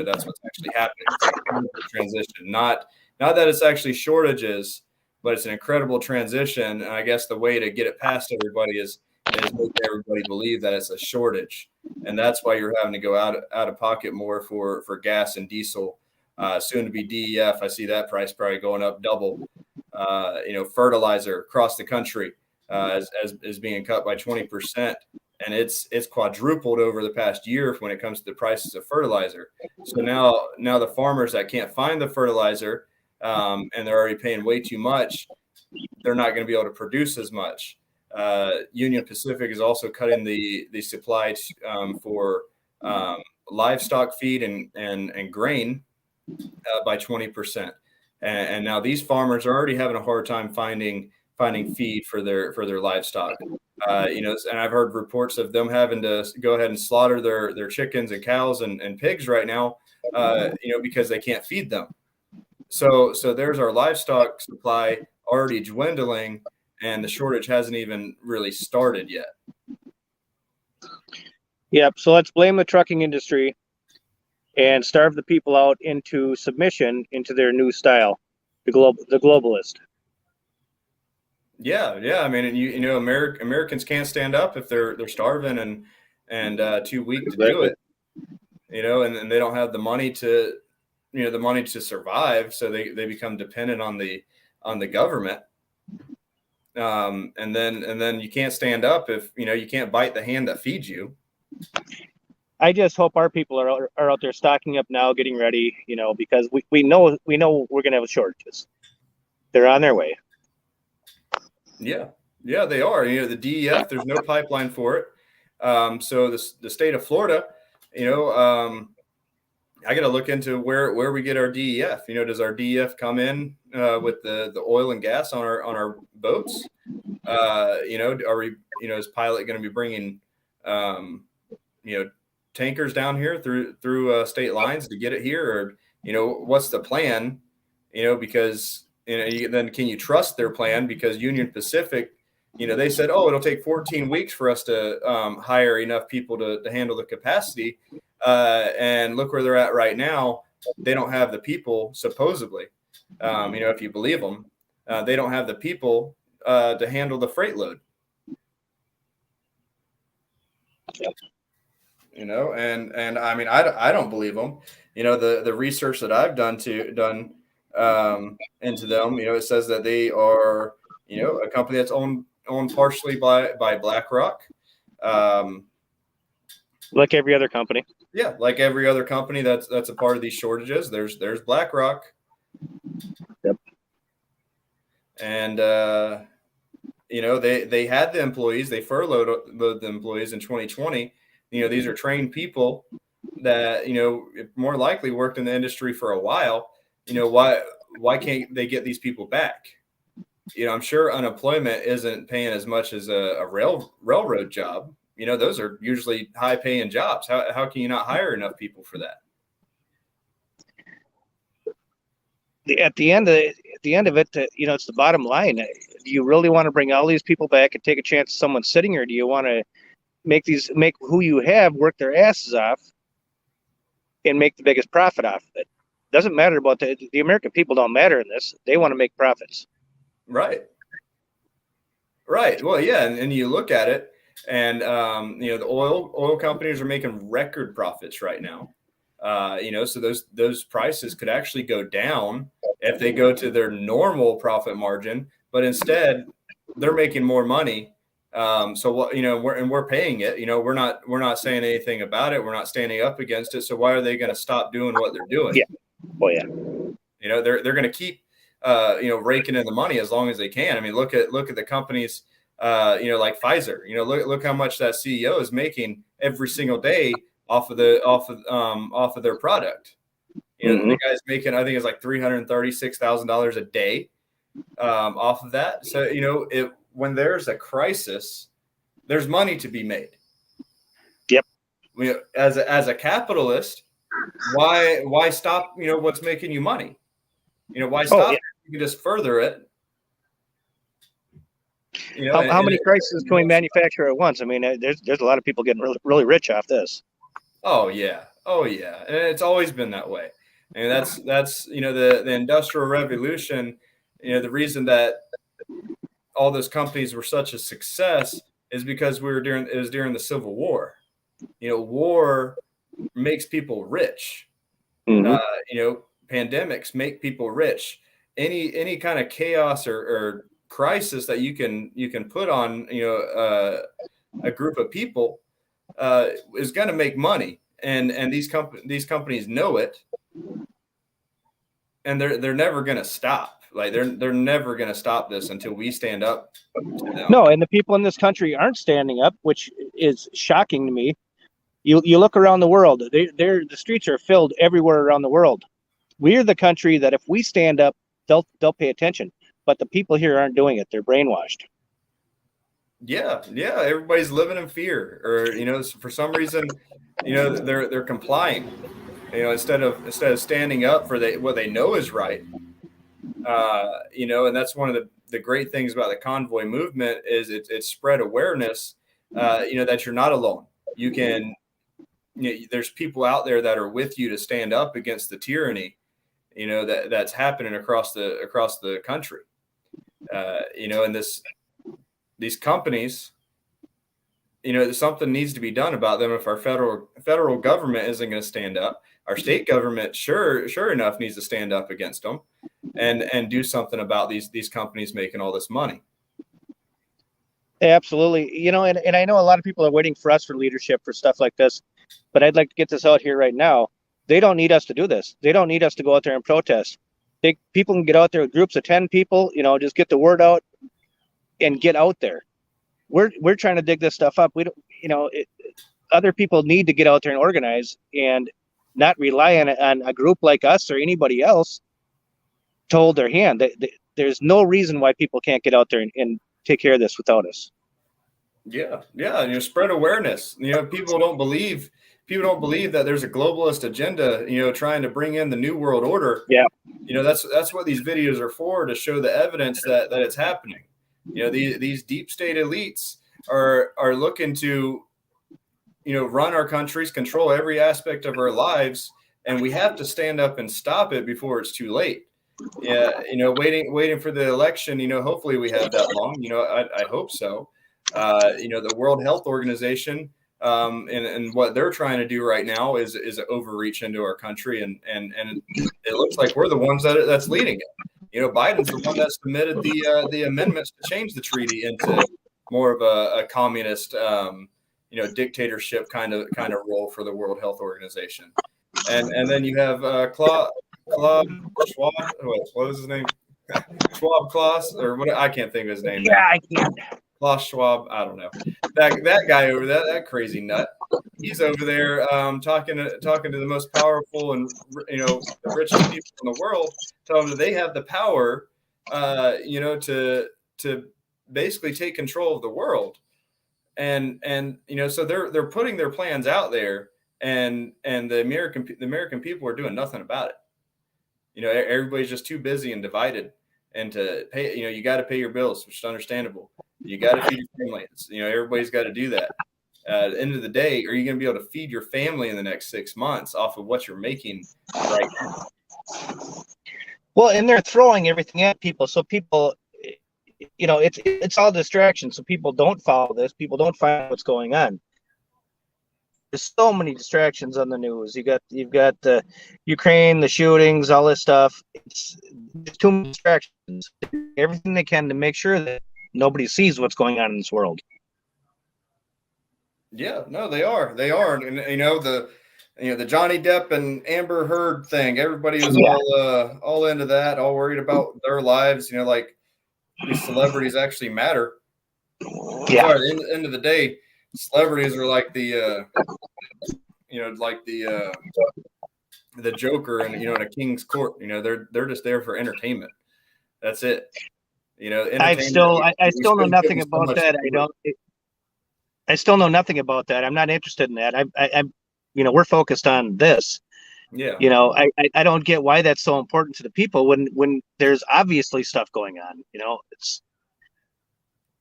S1: that's what's actually happening. Transition, not that it's actually shortages, but it's an incredible transition. And I guess the way to get it past everybody is make everybody believe that it's a shortage, and that's why you're having to go out of pocket more for gas and diesel. Soon to be DEF. I see that price probably going up double. Fertilizer across the country is being cut by 20%, and it's quadrupled over the past year when it comes to the prices of fertilizer. So now the farmers that can't find the fertilizer, and they're already paying way too much, they're not going to be able to produce as much. Union Pacific is also cutting the supply for livestock feed and grain by 20%. And now these farmers are already having a hard time finding feed for their livestock. And I've heard reports of them having to go ahead and slaughter their chickens and cows and pigs right now, because they can't feed them. So there's our livestock supply already dwindling, and the shortage hasn't even really started yet.
S3: Yep. So let's blame the trucking industry and starve the people out into submission into their new style, the globalist.
S1: Yeah. I mean, and you know, Americans can't stand up if they're starving and too weak to do it. You know, and they don't have the money to, you know, the money to survive, so they become dependent on the government. And then you can't stand up if, you know, you can't bite the hand that feeds you.
S3: I just hope our people are out there stocking up now, getting ready, you know, because we know we're going to have shortages. They're on their way.
S1: Yeah, they are. You know, the DEF, there's no pipeline for it. So the state of Florida, you know, I got to look into where we get our DEF. You know, does our DEF come in with the oil and gas on our boats? You know, are we, you know, is Pilot going to be bringing, you know, tankers down here through state lines to get it here, or, you know, what's the plan? You know, because, you know, then can you trust their plan? Because Union Pacific, you know, they said, oh, it'll take 14 weeks for us to hire enough people to handle the capacity. And look where they're at right now. They don't have the people, supposedly. You know, if you believe them, they don't have the people to handle the freight load.
S3: Yep.
S1: You know, and I mean, I don't believe them. You know, the research that I've done into them, you know, it says that they are, you know, a company that's owned partially by BlackRock.
S3: Like every other company.
S1: Yeah, like every other company that's a part of these shortages. There's BlackRock.
S3: Yep.
S1: And you know, they had the employees, they furloughed the employees in 2020. You know, these are trained people that, you know, more likely worked in the industry for a while. You know, why can't they get these people back? You know, I'm sure unemployment isn't paying as much as a railroad job. You know, those are usually high paying jobs. How can you not hire enough people for that?
S3: At the end of it, you know, it's the bottom line. Do you really want to bring all these people back and take a chance someone sitting, or do you want to make who you have work their asses off and make the biggest profit off of it? Doesn't matter about the American people don't matter in this. They want to make profits.
S1: Right. Well, yeah, and you look at it, and you know, the oil companies are making record profits right now. You know, so those prices could actually go down if they go to their normal profit margin, but instead they're making more money. So what, you know, we're paying it. You know, we're not saying anything about it. We're not standing up against it. So why are they going to stop doing what they're doing?
S3: Yeah. Well, yeah.
S1: You know, they're going to keep you know, raking in the money as long as they can. I mean, look at the companies, you know, like Pfizer. You know, look how much that CEO is making every single day off of their product. You know, the guy's making, I think it's like $336,000 a day off of that. So, you know, when there's a crisis, there's money to be made.
S3: Yep.
S1: You know, as a capitalist, why stop, you know, what's making you money? You know, why stop?
S3: Oh, yeah.
S1: You can just further it. You know,
S3: how many crises can we manufacture at once? I mean, there's a lot of people getting really, really rich off this.
S1: Oh yeah, and it's always been that way. And that's you know, the Industrial Revolution. You know, the reason that all those companies were such a success is because it was during the Civil War. You know, war makes people rich. You know, pandemics make people rich. Any kind of chaos or crisis that you can put on, you know, a group of people is going to make money, and these companies know it, and they're never going to stop. Like they're never going to stop this until we stand up to them.
S3: No, and the people in this country aren't standing up, which is shocking to me. You look around the world; the streets are filled everywhere around the world. We're the country that if we stand up, they'll pay attention. But the people here aren't doing it; they're brainwashed.
S1: Yeah. Everybody's living in fear, or you know, for some reason, you know, they're complying. instead of standing up for what they know is right. And that's one of the great things about the convoy movement is it's spread awareness, that you're not alone. You can, there's people out there that are with you to stand up against the tyranny, that's happening across the country. And these companies, something needs to be done about them. If our federal government isn't going to stand up, our state government sure enough needs to stand up against them and do something about these companies making all this money.
S3: Absolutely. And I know a lot of people are waiting for us for leadership for stuff like this, but I'd like to get this out here right now. They don't need us to do this. They don't need us to go out there and protest. People can get out there with groups of 10 people, just get the word out and get out there. We're trying to dig this stuff up. We don't, other people need to get out there and organize and not rely on a group like us or anybody else to hold their hand. There's no reason why people can't get out there and take care of this without us.
S1: Yeah. Spread awareness. People don't believe that there's a globalist agenda, trying to bring in the new world order.
S3: Yeah.
S1: That's what these videos are for, to show the evidence that it's happening. These deep state elites are looking to, run our countries, control every aspect of our lives, and we have to stand up and stop it before it's too late. Yeah, waiting for the election, hopefully we have that long. I hope so. The World Health Organization, and what they're trying to do right now is overreach into our country, and it looks like we're the ones that's leading it. Biden's the one that submitted the amendments to change the treaty into more of a communist, dictatorship kind of role for the World Health Organization. And then you have Klaus Schwab. What was his name? Schwab Klaus, or what? I can't think of his name.
S3: Yeah, I can't.
S1: Klaus Schwab. I don't know. That guy over there, that crazy nut. He's over there talking to the most powerful and the richest people in the world, telling them that they have the power, to basically take control of the world, and so they're putting their plans out there, and the American people are doing nothing about it. Everybody's just too busy and divided, and to pay, you got to pay your bills, which is understandable. You got to feed your family. Everybody's got to do that. At the end of the day, are you going to be able to feed your family in the next 6 months off of what you're making right now?
S3: Well, and they're throwing everything at people, so people, it's all distraction. So people don't follow this. People don't find what's going on. There's so many distractions on the news. You've got the Ukraine, the shootings, all this stuff. It's too many distractions. Everything they can to make sure that nobody sees what's going on in this world.
S1: Yeah, no, they are, and the Johnny Depp and Amber Heard thing. Everybody was all into that, all worried about their lives. Like these celebrities actually matter.
S3: Yeah.
S1: At the end of the day, celebrities are like the Joker and in a king's court. They're just there for entertainment. That's it.
S3: I still know nothing about that. I still know nothing about that. I'm not interested in that. I'm we're focused on this.
S1: Yeah.
S3: I don't get why that's so important to the people when there's obviously stuff going on. It's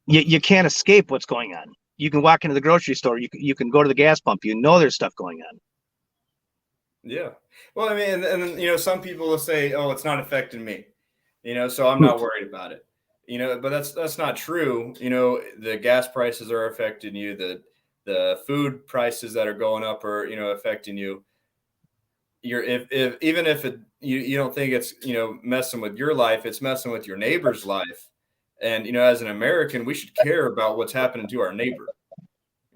S3: you can't escape what's going on. You can walk into the grocery store. You can go to the gas pump. There's stuff going on.
S1: Yeah. Well, I mean, and some people will say, "Oh, it's not affecting me," so I'm not worried about it. But that's not true. The gas prices are affecting you. The food prices that are going up are affecting you. Even if you don't think it's messing with your life, it's messing with your neighbor's life. And as an American, we should care about what's happening to our neighbor.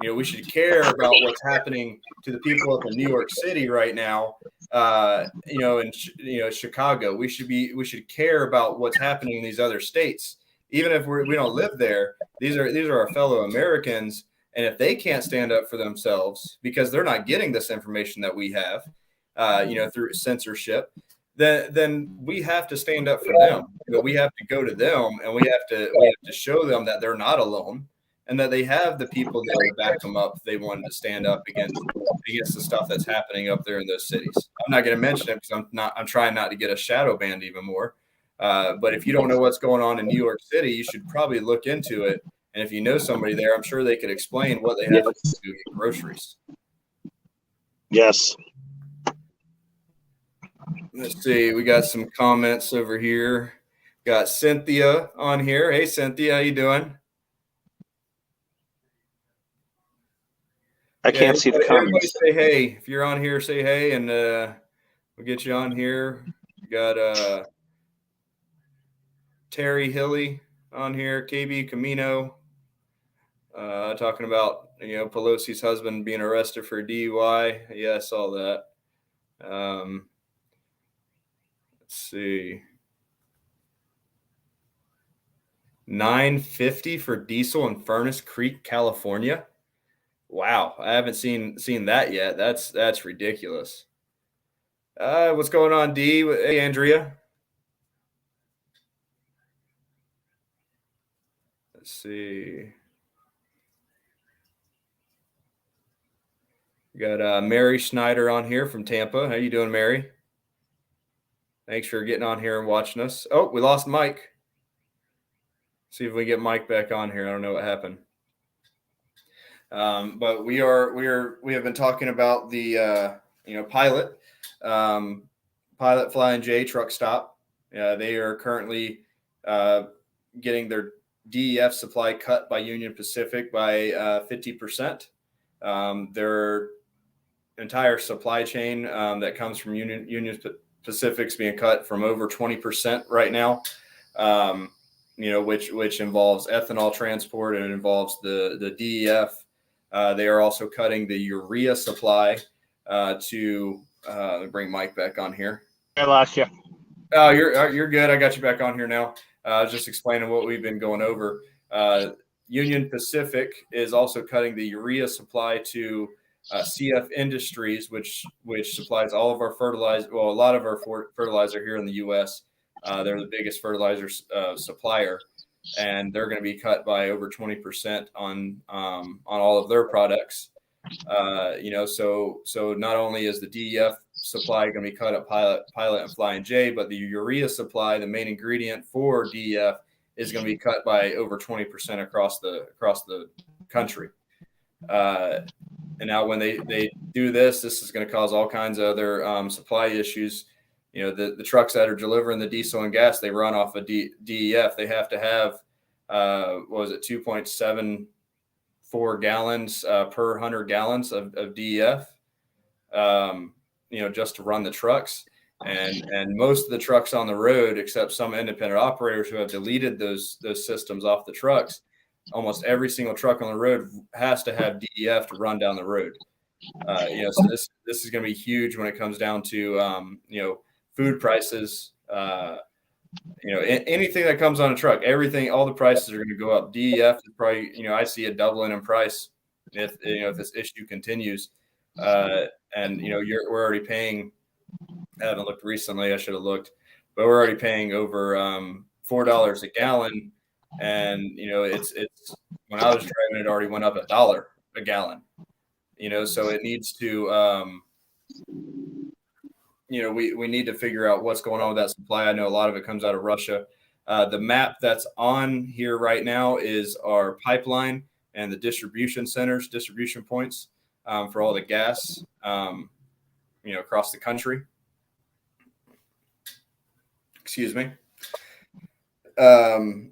S1: We should care about what's happening to the people up in New York City right now. In Chicago, we should care about what's happening in these other states. Even if we don't live there, these are our fellow Americans, and if they can't stand up for themselves because they're not getting this information that we have, through censorship, then we have to stand up for them. We have to go to them, and we have to show them that they're not alone, and that they have the people there to back them up if they wanted to stand up against the stuff that's happening up there in those cities. I'm not going to mention it because I'm trying not to get a shadow banned even more. But if you don't know what's going on in New York City, you should probably look into it. And if you know somebody there, I'm sure they could explain what they have to do to get groceries.
S3: Yes.
S1: Let's see. We got some comments over here. Got Cynthia on here. Hey, Cynthia, how you doing?
S3: I can't see the
S1: Everybody
S3: comments.
S1: say hey. If you're on here, say hey, and we'll get you on here. We got Terry Hilly on here, KB Camino, talking about Pelosi's husband being arrested for DUI. Yeah, I saw that. Let's see. $9.50 for diesel in Furnace Creek, California. Wow, I haven't seen that yet. That's ridiculous. What's going on, D? Hey, Andrea. Let's see. We got Mary Schneider on here from Tampa. How you doing, Mary? Thanks for getting on here and watching us. Oh, we lost Mike. See if we get Mike back on here. I don't know what happened. But we have been talking about the Pilot Flying J truck stop. They are currently getting their DEF supply cut by Union Pacific by 50%. Their entire supply chain that comes from Union Pacific's being cut from over 20% right now. Which involves ethanol transport and it involves the DEF. They are also cutting the urea supply to bring Mike back on here.
S3: I lost you.
S1: Oh, you're good. I got you back on here now. I was just explaining what we've been going over. Union Pacific is also cutting the urea supply to CF Industries, which supplies all of our fertilizer. Well, a lot of our fertilizer here in the U.S. They're the biggest fertilizer supplier, and they're going to be cut by over 20% on all of their products. So not only is the DEF supply going to be cut at Pilot and Flying J, but the urea supply, the main ingredient for DEF, is going to be cut by over 20% across the country. And now when they do this is going to cause all kinds of other supply issues. The trucks that are delivering the diesel and gas, they run off of DEF. They have to have, 2.74 gallons per 100 gallons of DEF, just to run the trucks. And most of the trucks on the road, except some independent operators who have deleted those systems off the trucks, almost every single truck on the road has to have DEF to run down the road. So this is going to be huge when it comes down to food prices. Anything that comes on a truck, all the prices are going to go up. DEF is probably, I see it doubling in price if this issue continues. We're already paying. I haven't looked recently. I should have looked, but we're already paying over $4 a gallon. And it's when I was driving, it already went up $1 a gallon. So it needs to. We need to figure out what's going on with that supply. I know a lot of it comes out of Russia. The map that's on here right now is our pipeline and the distribution points for all the gas, across the country. Excuse me.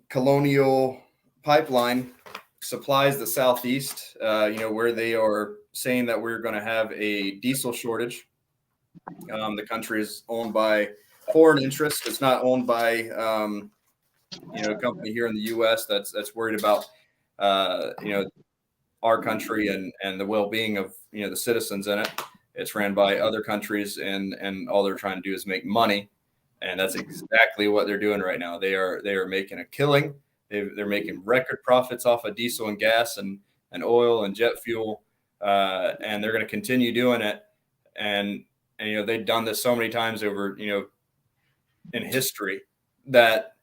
S1: Colonial Pipeline supplies the Southeast, where they are saying that we're going to have a diesel shortage. The country is owned by foreign interests. It's not owned by, a company here in the U.S. that's worried about, our country and the well-being of, the citizens in it. It's ran by other countries, and all they're trying to do is make money. And that's exactly what they're doing right now. They are making a killing. They're making record profits off of diesel and gas and oil and jet fuel, and they're going to continue doing it. And they've done this so many times over, in history, that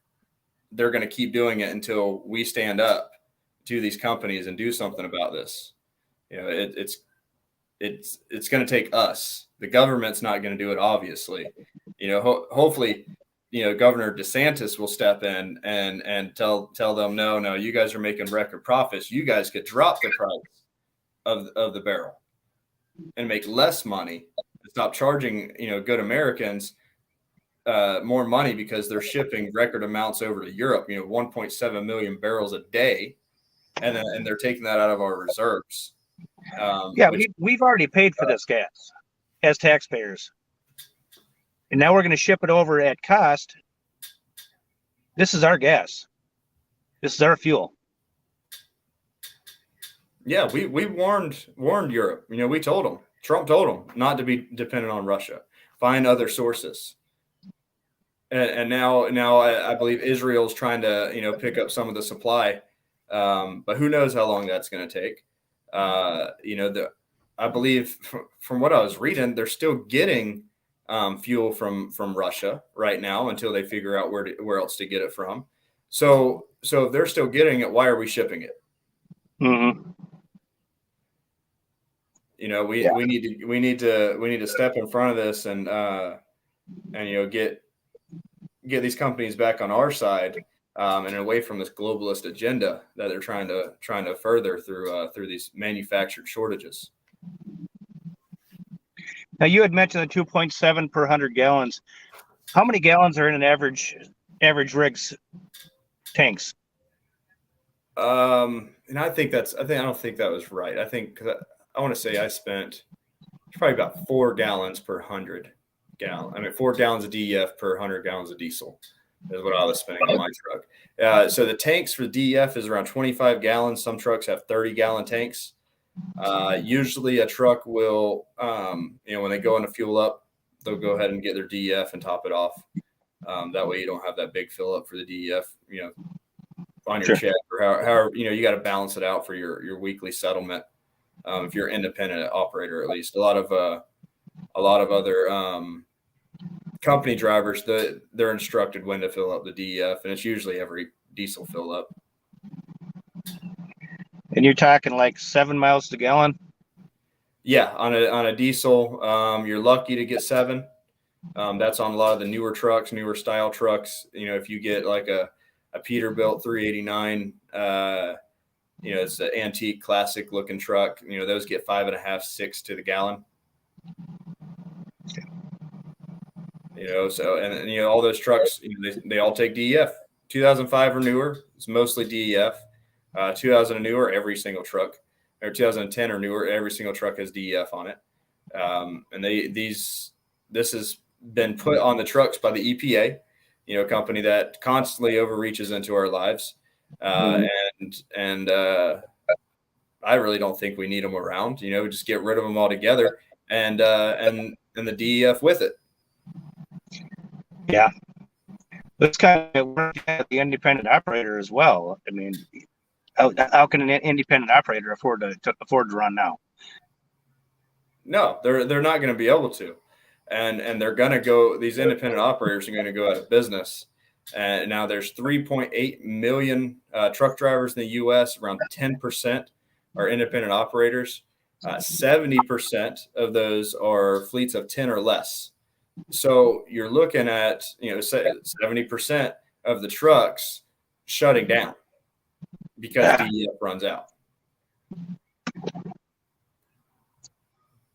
S1: they're going to keep doing it until we stand up to these companies and do something about this. You know, it's going to take us. The government's not going to do it, obviously. You know, hopefully, you know, Governor DeSantis will step in and tell them, no, you guys are making record profits. You guys could drop the price of the barrel and make less money. Stop charging, you know, good Americans more money because they're shipping record amounts over to Europe. You know, 1.7 million barrels a day, and they're taking that out of our reserves.
S3: We've already paid for this gas as taxpayers, and now we're going to ship it over at cost. This is our gas. This is our fuel.
S1: Yeah, we warned Europe. You know, we told them. Trump told them not to be dependent on Russia. Find other sources. And now I believe Israel's trying to, you know, pick up some of the supply, but who knows how long that's going to take. You know, I believe from what I was reading, they're still getting fuel from Russia right now until they figure out where else to get it from. So if they're still getting it, why are we shipping it?
S3: Mm-hmm.
S1: You know, we need to step in front of this and you know, get these companies back on our side and away from this globalist agenda that they're trying to further through these manufactured shortages.
S3: Now, you had mentioned the 2.7 per 100 gallons. How many gallons are in an average rig's tanks?
S1: And I don't think that was right. I think, because I want to say I spent probably about 4 gallons per 100 gallon. I mean, 4 gallons of DEF per 100 gallons of diesel is what I was spending on my truck. So the tanks for DEF is around 25 gallons. Some trucks have 30-gallon tanks. Usually a truck will, you know, when they go in to fuel up, they'll go ahead and get their DEF and top it off. That way you don't have that big fill up for the DEF, you know, on your check, or however, you know, you got to balance it out for your weekly settlement. If you're an independent operator, at least a lot of other company drivers, they're instructed when to fill up the DEF, and it's usually every diesel fill up.
S3: And you're talking like 7 miles to gallon?
S1: Yeah, on a diesel, you're lucky to get 7. That's on a lot of the newer trucks, newer style trucks. You know, if you get like a Peterbilt 389, you know, it's an antique classic looking truck. You know, those get 5.5, 6 to the gallon. You know, so, and you know, all those trucks, you know, they all take DEF. 2005 or newer, it's mostly DEF. 2000 or newer, every single truck, or 2010 or newer, every single truck has DEF on it. And this has been put on the trucks by the EPA, you know, a company that constantly overreaches into our lives. And I really don't think we need them around. You know, just get rid of them altogether, and the DEF with it.
S3: Yeah, that's kind of working at the independent operator as well. I mean, how can an independent operator afford to run now?
S1: No, they're not going to be able to, and they're going to go. These independent operators are going to go out of business. And now there's 3.8 million truck drivers in the U.S. Around 10% are independent operators. 70% of those are fleets of 10 or less. So you're looking at, you know, 70% of the trucks shutting down because DEF runs out.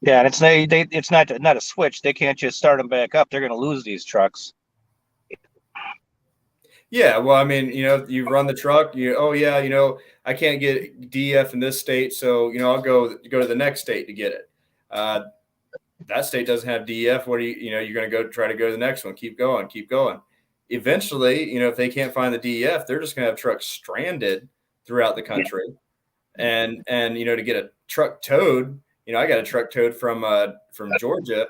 S3: Yeah, and it's not a switch. They can't just start them back up. They're going to lose these trucks.
S1: Yeah, well, I mean, you know, you run the truck. You know, I can't get DEF in this state, so you know, I'll go to the next state to get it. That state doesn't have DEF. What are you're going to try to go to the next one. Keep going. Eventually, you know, if they can't find the DEF, they're just going to have trucks stranded throughout the country. And you know, to get a truck towed, you know, I got a truck towed from Georgia,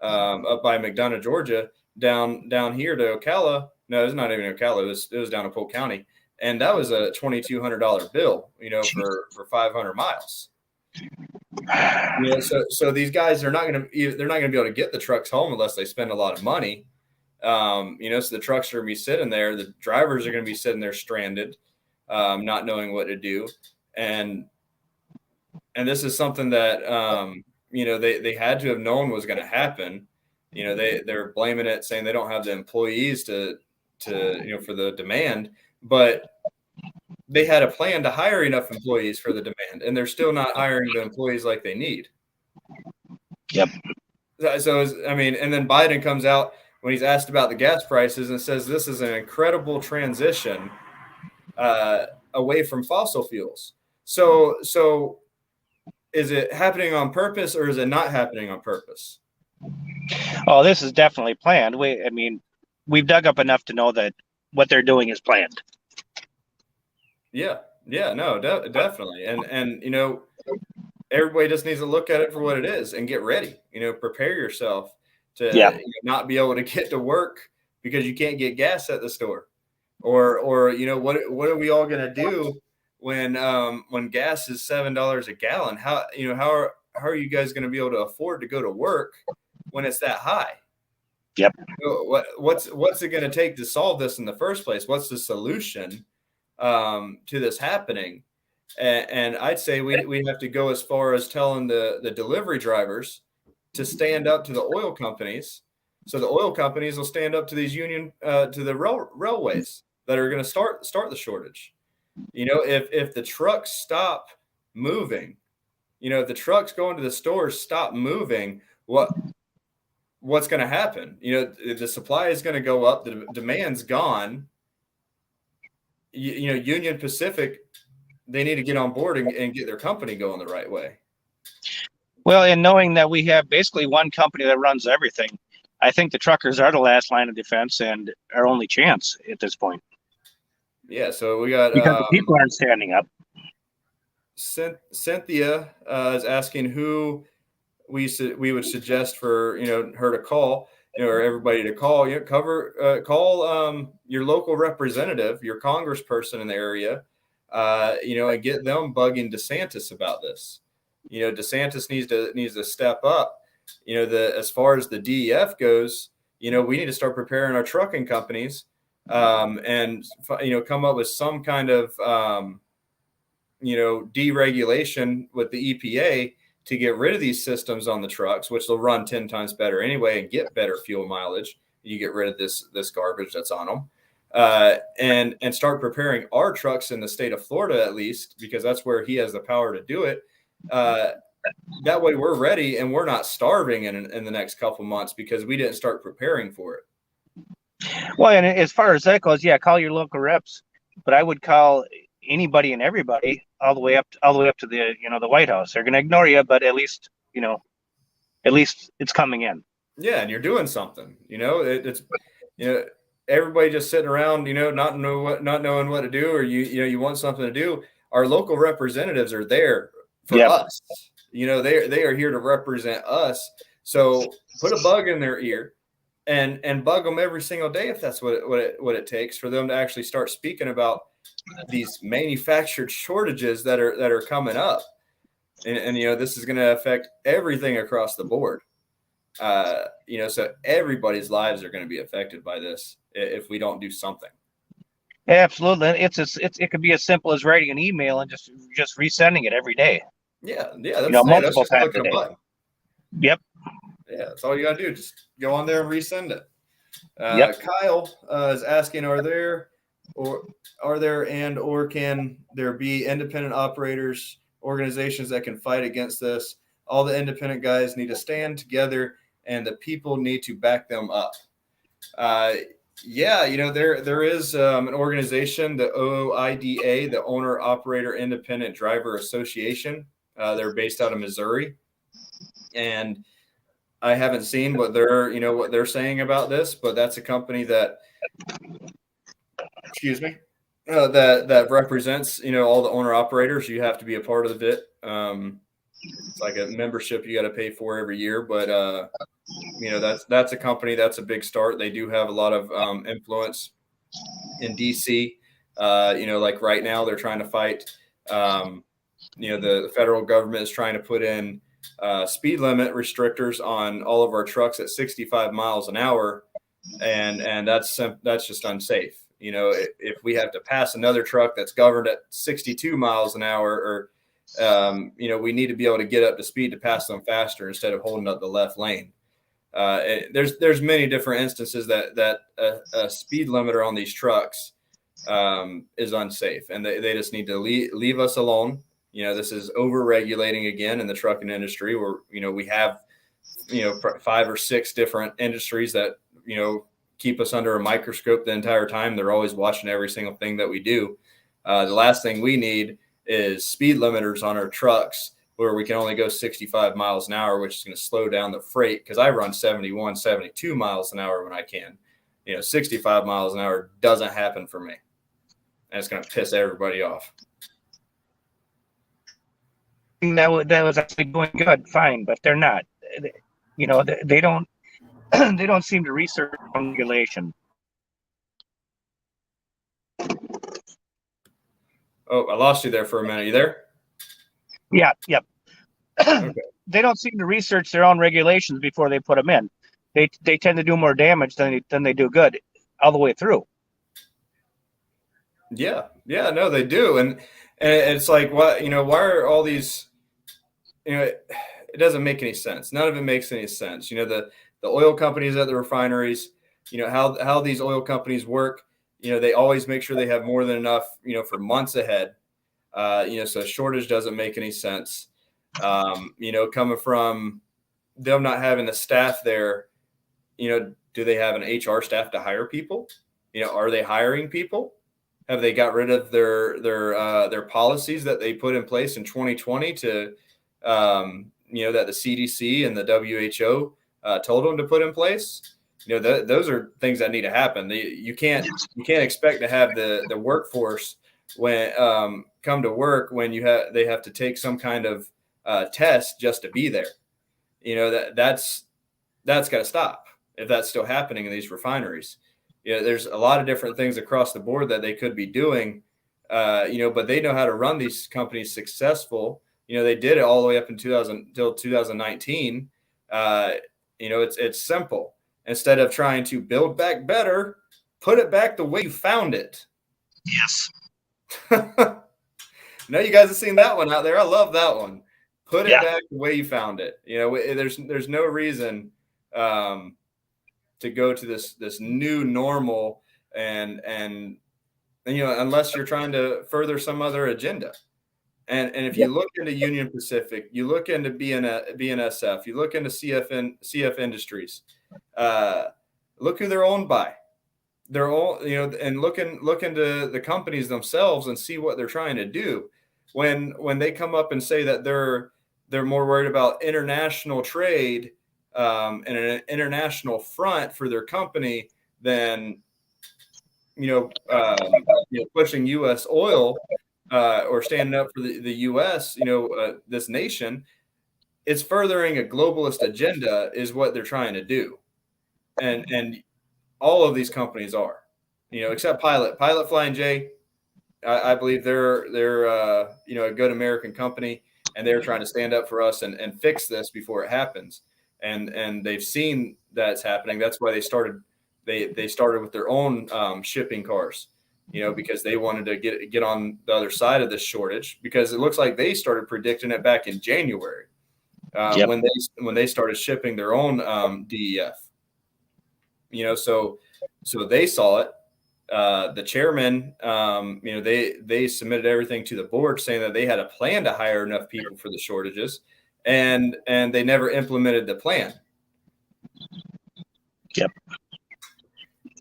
S1: up by McDonough, Georgia, down here to Ocala. No, it's not even Ocala. It was down in Polk County, and that was a $2,200 bill, you know, for 500 miles. You know, so these guys are not going to be able to get the trucks home unless they spend a lot of money. You know, so the trucks are going to be sitting there. The drivers are going to be sitting there stranded. not knowing what to do. And this is something that, they had to have known was going to happen. They're blaming it, saying they don't have the employees to for the demand, but they had a plan to hire enough employees for the demand, and they're still not hiring the employees like they need.
S3: Yep.
S1: So, and then Biden comes out when he's asked about the gas prices and says this is an incredible transition away from fossil fuels. So is it happening on purpose or is it not happening on purpose?
S3: Oh, this is definitely planned. We've dug up enough to know that what they're doing is planned.
S1: Yeah, no, definitely. And everybody just needs to look at it for what it is and get ready. Prepare yourself to not be able to get to work because you can't get gas at the store, or what are we all going to do when gas is $7 a gallon? How are you guys going to be able to afford to go to work when it's that high?
S3: Yep.
S1: What's it going to take to solve this in the first place? What's the solution to this happening? And I'd say we have to go as far as telling the delivery drivers to stand up to the oil companies, so the oil companies will stand up to these union to the railways that are going to start the shortage. If the trucks stop moving, if the trucks going to the stores stop moving, what's going to happen? The supply is going to go up, the demand's gone. Union Pacific, they need to get on board and get their company going the right way.
S3: Well, and knowing that we have basically one company that runs everything, I think the truckers are the last line of defense and our only chance at this point.
S1: Yeah, so we got
S3: because the people aren't standing up.
S1: Cynthia is asking who we would suggest for her to call, or everybody to call. Call your local representative, your congressperson in the area, and get them bugging DeSantis about this. DeSantis needs to step up. As far as the DEF goes, we need to start preparing our trucking companies, and come up with some kind of deregulation with the EPA to get rid of these systems on the trucks, which will run 10 times better anyway and get better fuel mileage. You get rid of this garbage that's on them, and start preparing our trucks in the state of Florida, at least, because that's where he has the power to do it. That way we're ready and we're not starving in the next couple months because we didn't start preparing for it.
S3: Well, and as far as that goes, call your local reps, but I would call anybody and everybody all the way up to the the White House. They're going to ignore you, but at least it's coming in.
S1: Yeah, and you're doing something. It's everybody just sitting around, not knowing what to do, or you want something to do. Our local representatives are there for us. They are here to represent us. So put a bug in their ear and bug them every single day if that's what it takes for them to actually start speaking about these manufactured shortages that are coming up. And this is going to affect everything across the board. So everybody's lives are going to be affected by this if we don't do something.
S3: Absolutely. It could be as simple as writing an email and just resending it every day.
S1: Yeah. That's
S3: multiple times a day. Yep.
S1: Yeah, that's all you got to do. Just go on there and resend it. Kyle is asking, are there can there be independent operators, organizations that can fight against this? All the independent guys need to stand together and the people need to back them up. There is an organization, the OOIDA, the Owner Operator Independent Driver Association. They're based out of Missouri, and I haven't seen what they're saying about this, but that's a company that, that represents, all the owner operators. You have to be a part of it. It's like a membership you got to pay for every year, but that's a company that's a big start. They do have a lot of influence in DC. Like right now they're trying to fight. The federal government is trying to put in speed limit restrictors on all of our trucks at 65 miles an hour, and that's just unsafe. You know, if we have to pass another truck that's governed at 62 miles an hour, or you know, we need to be able to get up to speed to pass them faster instead of holding up the left lane. There's many different instances that a speed limiter on these trucks is unsafe, and they just need to leave us alone. You know, this is over regulating again in the trucking industry, where, you know, we have, you know, 5 or 6 different industries that, you know, keep us under a microscope the entire time. They're always watching every single thing that we do. The last thing we need is speed limiters on our trucks where we can only go 65 miles an hour, which is going to slow down the freight, because I run 71, 72 miles an hour when I can. You know, 65 miles an hour doesn't happen for me. And it's going to piss everybody off.
S3: That was actually going good, fine, but they're not. You know, they don't they don't seem to research regulation.
S1: Oh, I lost you there for a minute. You there?
S3: Yeah, yep.
S1: Okay.
S3: They don't seem to research their own regulations before they put them in. They tend to do more damage than they do good all the way through.
S1: Yeah, no, they do, and it's like, what, you know, why are all these, you know, it doesn't make any sense. None of it makes any sense. You know, the oil companies at the refineries, you know, how these oil companies work. You know, they always make sure they have more than enough, you know, for months ahead. You know, so shortage doesn't make any sense. You know, coming from them not having the staff there, you know, do they have an HR staff to hire people? You know, are they hiring people? Have they got rid of their policies that they put in place in 2020 to, you know, that the CDC and the WHO told them to put in place? You know, those are things that need to happen. You can't expect to have the workforce when come to work when they have to take some kind of test just to be there. You know, that's got to stop if that's still happening in these refineries. You know, there's a lot of different things across the board that they could be doing, you know, but they know how to run these companies successful. You know, they did it all the way up until 2019. You know, it's simple. Instead of trying to build back better, put it back the way you found it.
S3: Yes.
S1: No, you guys have seen that one out there. I love that one. Put it
S3: Yeah.
S1: back the way you found it. You know, there's no reason to go to this new normal and you know, unless you're trying to further some other agenda. And if you look into Union Pacific, you look into BNSF, you look into CF Industries, look who they're owned by. They're all, you know, and look into the companies themselves and see what they're trying to do. When they come up and say that they're more worried about international trade and an international front for their company than, you know, pushing U.S. oil or standing up for the U.S., you know, this nation, it's furthering a globalist agenda is what they're trying to do. And all of these companies are, you know, except Pilot Flying J. I believe they're you know, a good American company, and they're trying to stand up for us and fix this before it happens. And they've seen that it's happening. That's why they started with their own shipping cars, you know, because they wanted to get on the other side of this shortage, because it looks like they started predicting it back in January when they started shipping their own DEF. You know, so they saw it. The chairman, you know, they submitted everything to the board saying that they had a plan to hire enough people for the shortages, and they never implemented the plan.
S3: Yep.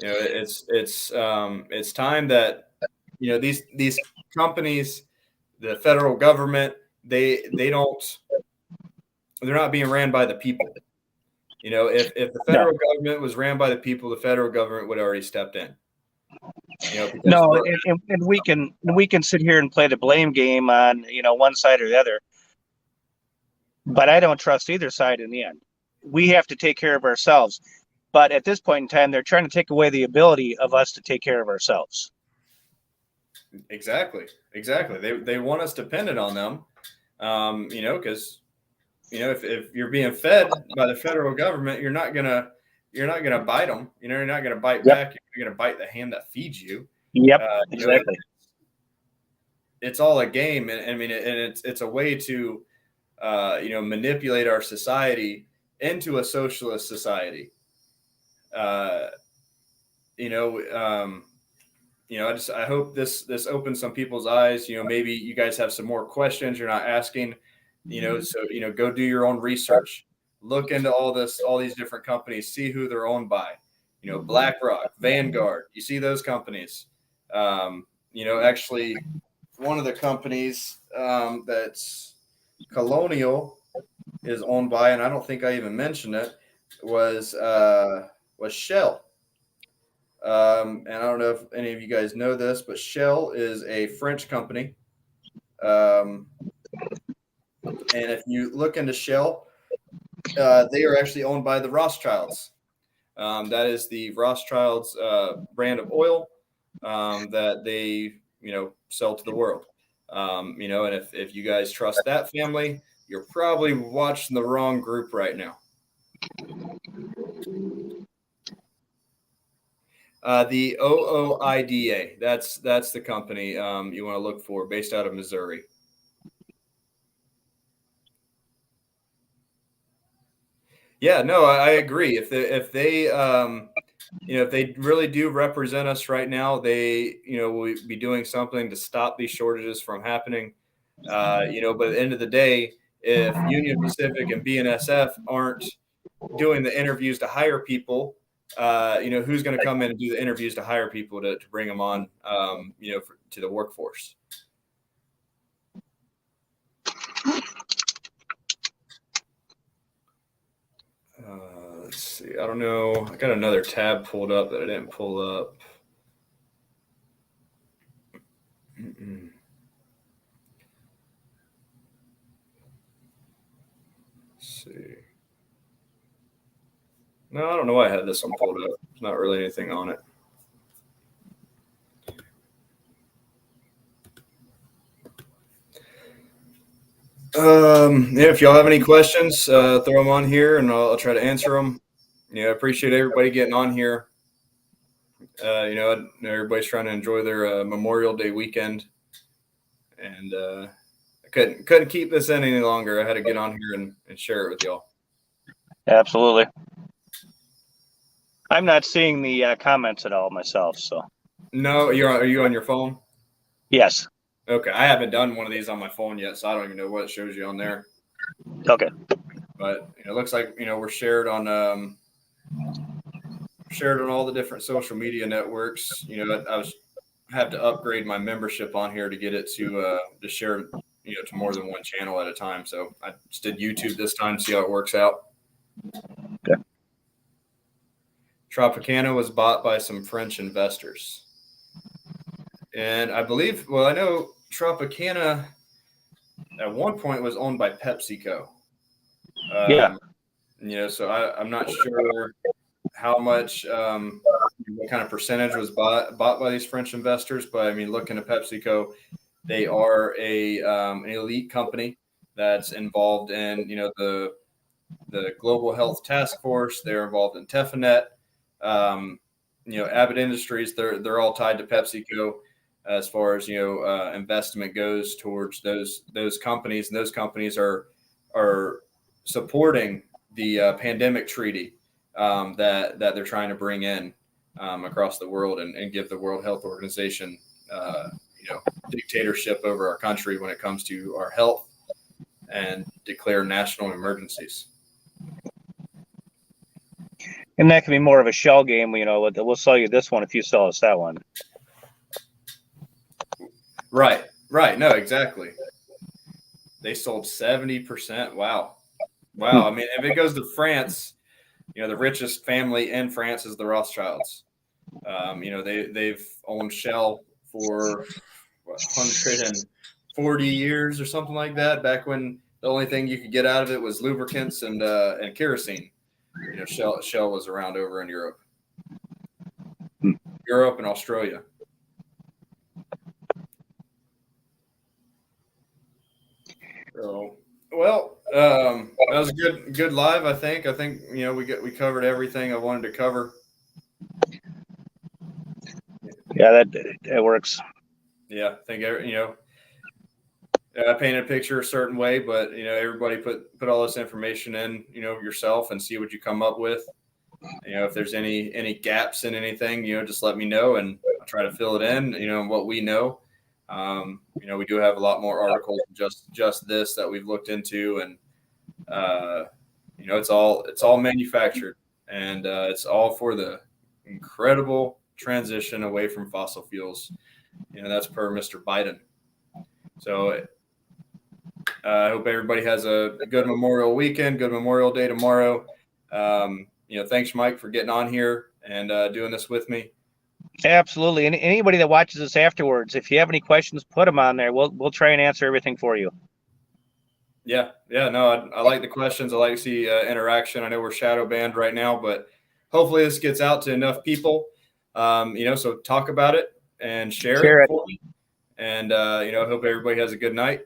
S1: You know, it's time that, you know, these companies, the federal government, they're not being ran by the people. You know, if the federal government was ran by the people, the federal government would have already stepped in. You know,
S3: No, and we can sit here and play the blame game on, you know, one side or the other, but I don't trust either side in the end. We have to take care of ourselves. But at this point in time, they're trying to take away the ability of us to take care of ourselves.
S1: Exactly. They want us dependent on them. You know, because, you know, if you're being fed by the federal government, you're not gonna you're not going to bite them. You're not going to bite
S3: Yep.
S1: back. You're going to bite the hand that feeds you.
S3: Yep,
S1: You know,
S3: exactly.
S1: it's all a game, and I mean, and it's a way to manipulate our society into a socialist society. I hope this opens some people's eyes. Maybe you guys have some more questions you're not asking. So go do your own research. Look into all these different companies. See who they're owned by. BlackRock, Vanguard. You see those companies. Actually, one of the companies that's Colonial is owned by, and I don't think I even mentioned it, was Shell. And I don't know if any of you guys know this, but Shell is a French company. And if you look into Shell, they are actually owned by the Rothschilds. That is the Rothschilds brand of oil that they sell to the world. And if you guys trust that family, you're probably watching the wrong group right now. The OOIDA, that's the company you want to look for, based out of Missouri. Yeah, no, I agree. If they really do represent us right now, they will be doing something to stop these shortages from happening. But at the end of the day, if Union Pacific and BNSF aren't doing the interviews to hire people, who's going to come in and do the interviews to hire people to bring them on, to the workforce? Let's see. I don't know. I got another tab pulled up that I didn't pull up. Let's see. No, I don't know why I had this one pulled up. There's not really anything on it. If y'all have any questions, throw them on here and I'll try to answer them. I appreciate everybody getting on here. Everybody's trying to enjoy their Memorial Day weekend, and I couldn't keep this in any longer. I had to get on here and share it with y'all.
S3: Absolutely. I'm not seeing the comments at all myself, so.
S1: No, are you on your phone?
S3: Yes.
S1: Okay, I haven't done one of these on my phone yet, so I don't even know what it shows you on there.
S3: Okay.
S1: But it looks like we're shared on all the different social media networks. I had to upgrade my membership on here to get it to share to more than one channel at a time. So I just did YouTube this time, see how it works out.
S3: Okay.
S1: Tropicana was bought by some French investors. And I know Tropicana at one point was owned by PepsiCo.
S3: Yeah.
S1: So I'm not sure how much, what kind of percentage was bought by these French investors. But I mean, looking at PepsiCo, they are an elite company that's involved in, the Global Health Task Force. They're involved in Tefanet. Abbott Industries, they're all tied to PepsiCo as far as investment goes towards those companies, and those companies are supporting the pandemic treaty that they're trying to bring in across the world and give the World Health Organization dictatorship over our country when it comes to our health and declare national emergencies.
S3: And that can be more of a shell game. We'll sell you this one if you sell us that one.
S1: Right. No, exactly. They sold 70%. Wow. I mean, if it goes to France, the richest family in France is the Rothschilds. They've owned Shell for 140 years or something like that. Back when the only thing you could get out of it was lubricants and kerosene. Shell was around over in Europe and Australia. So, well, That was a good live. I think we covered everything I wanted to cover.
S3: Yeah, that works.
S1: Yeah, I think I painted a picture a certain way, but everybody put all this information in yourself and see what you come up with. If there's any gaps in anything, just let me know and I'll try to fill it in. What we know. We do have a lot more articles than just this that we've looked into, and it's all manufactured, and it's all for the incredible transition away from fossil fuels. That's per Mr. Biden. So I hope everybody has a good Memorial weekend, good Memorial Day tomorrow. Thanks, Mike, for getting on here and doing this with me.
S3: Absolutely. And anybody that watches this afterwards, if you have any questions, put them on there. We'll try and answer everything for you.
S1: Yeah. No, I like the questions. I like to see interaction. I know we're shadow banned right now, but hopefully this gets out to enough people. So talk about it and share it. For me. And I hope everybody has a good night.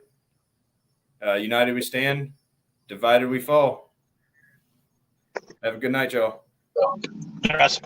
S1: United we stand, divided we fall. Have a good night, y'all.
S3: Yes.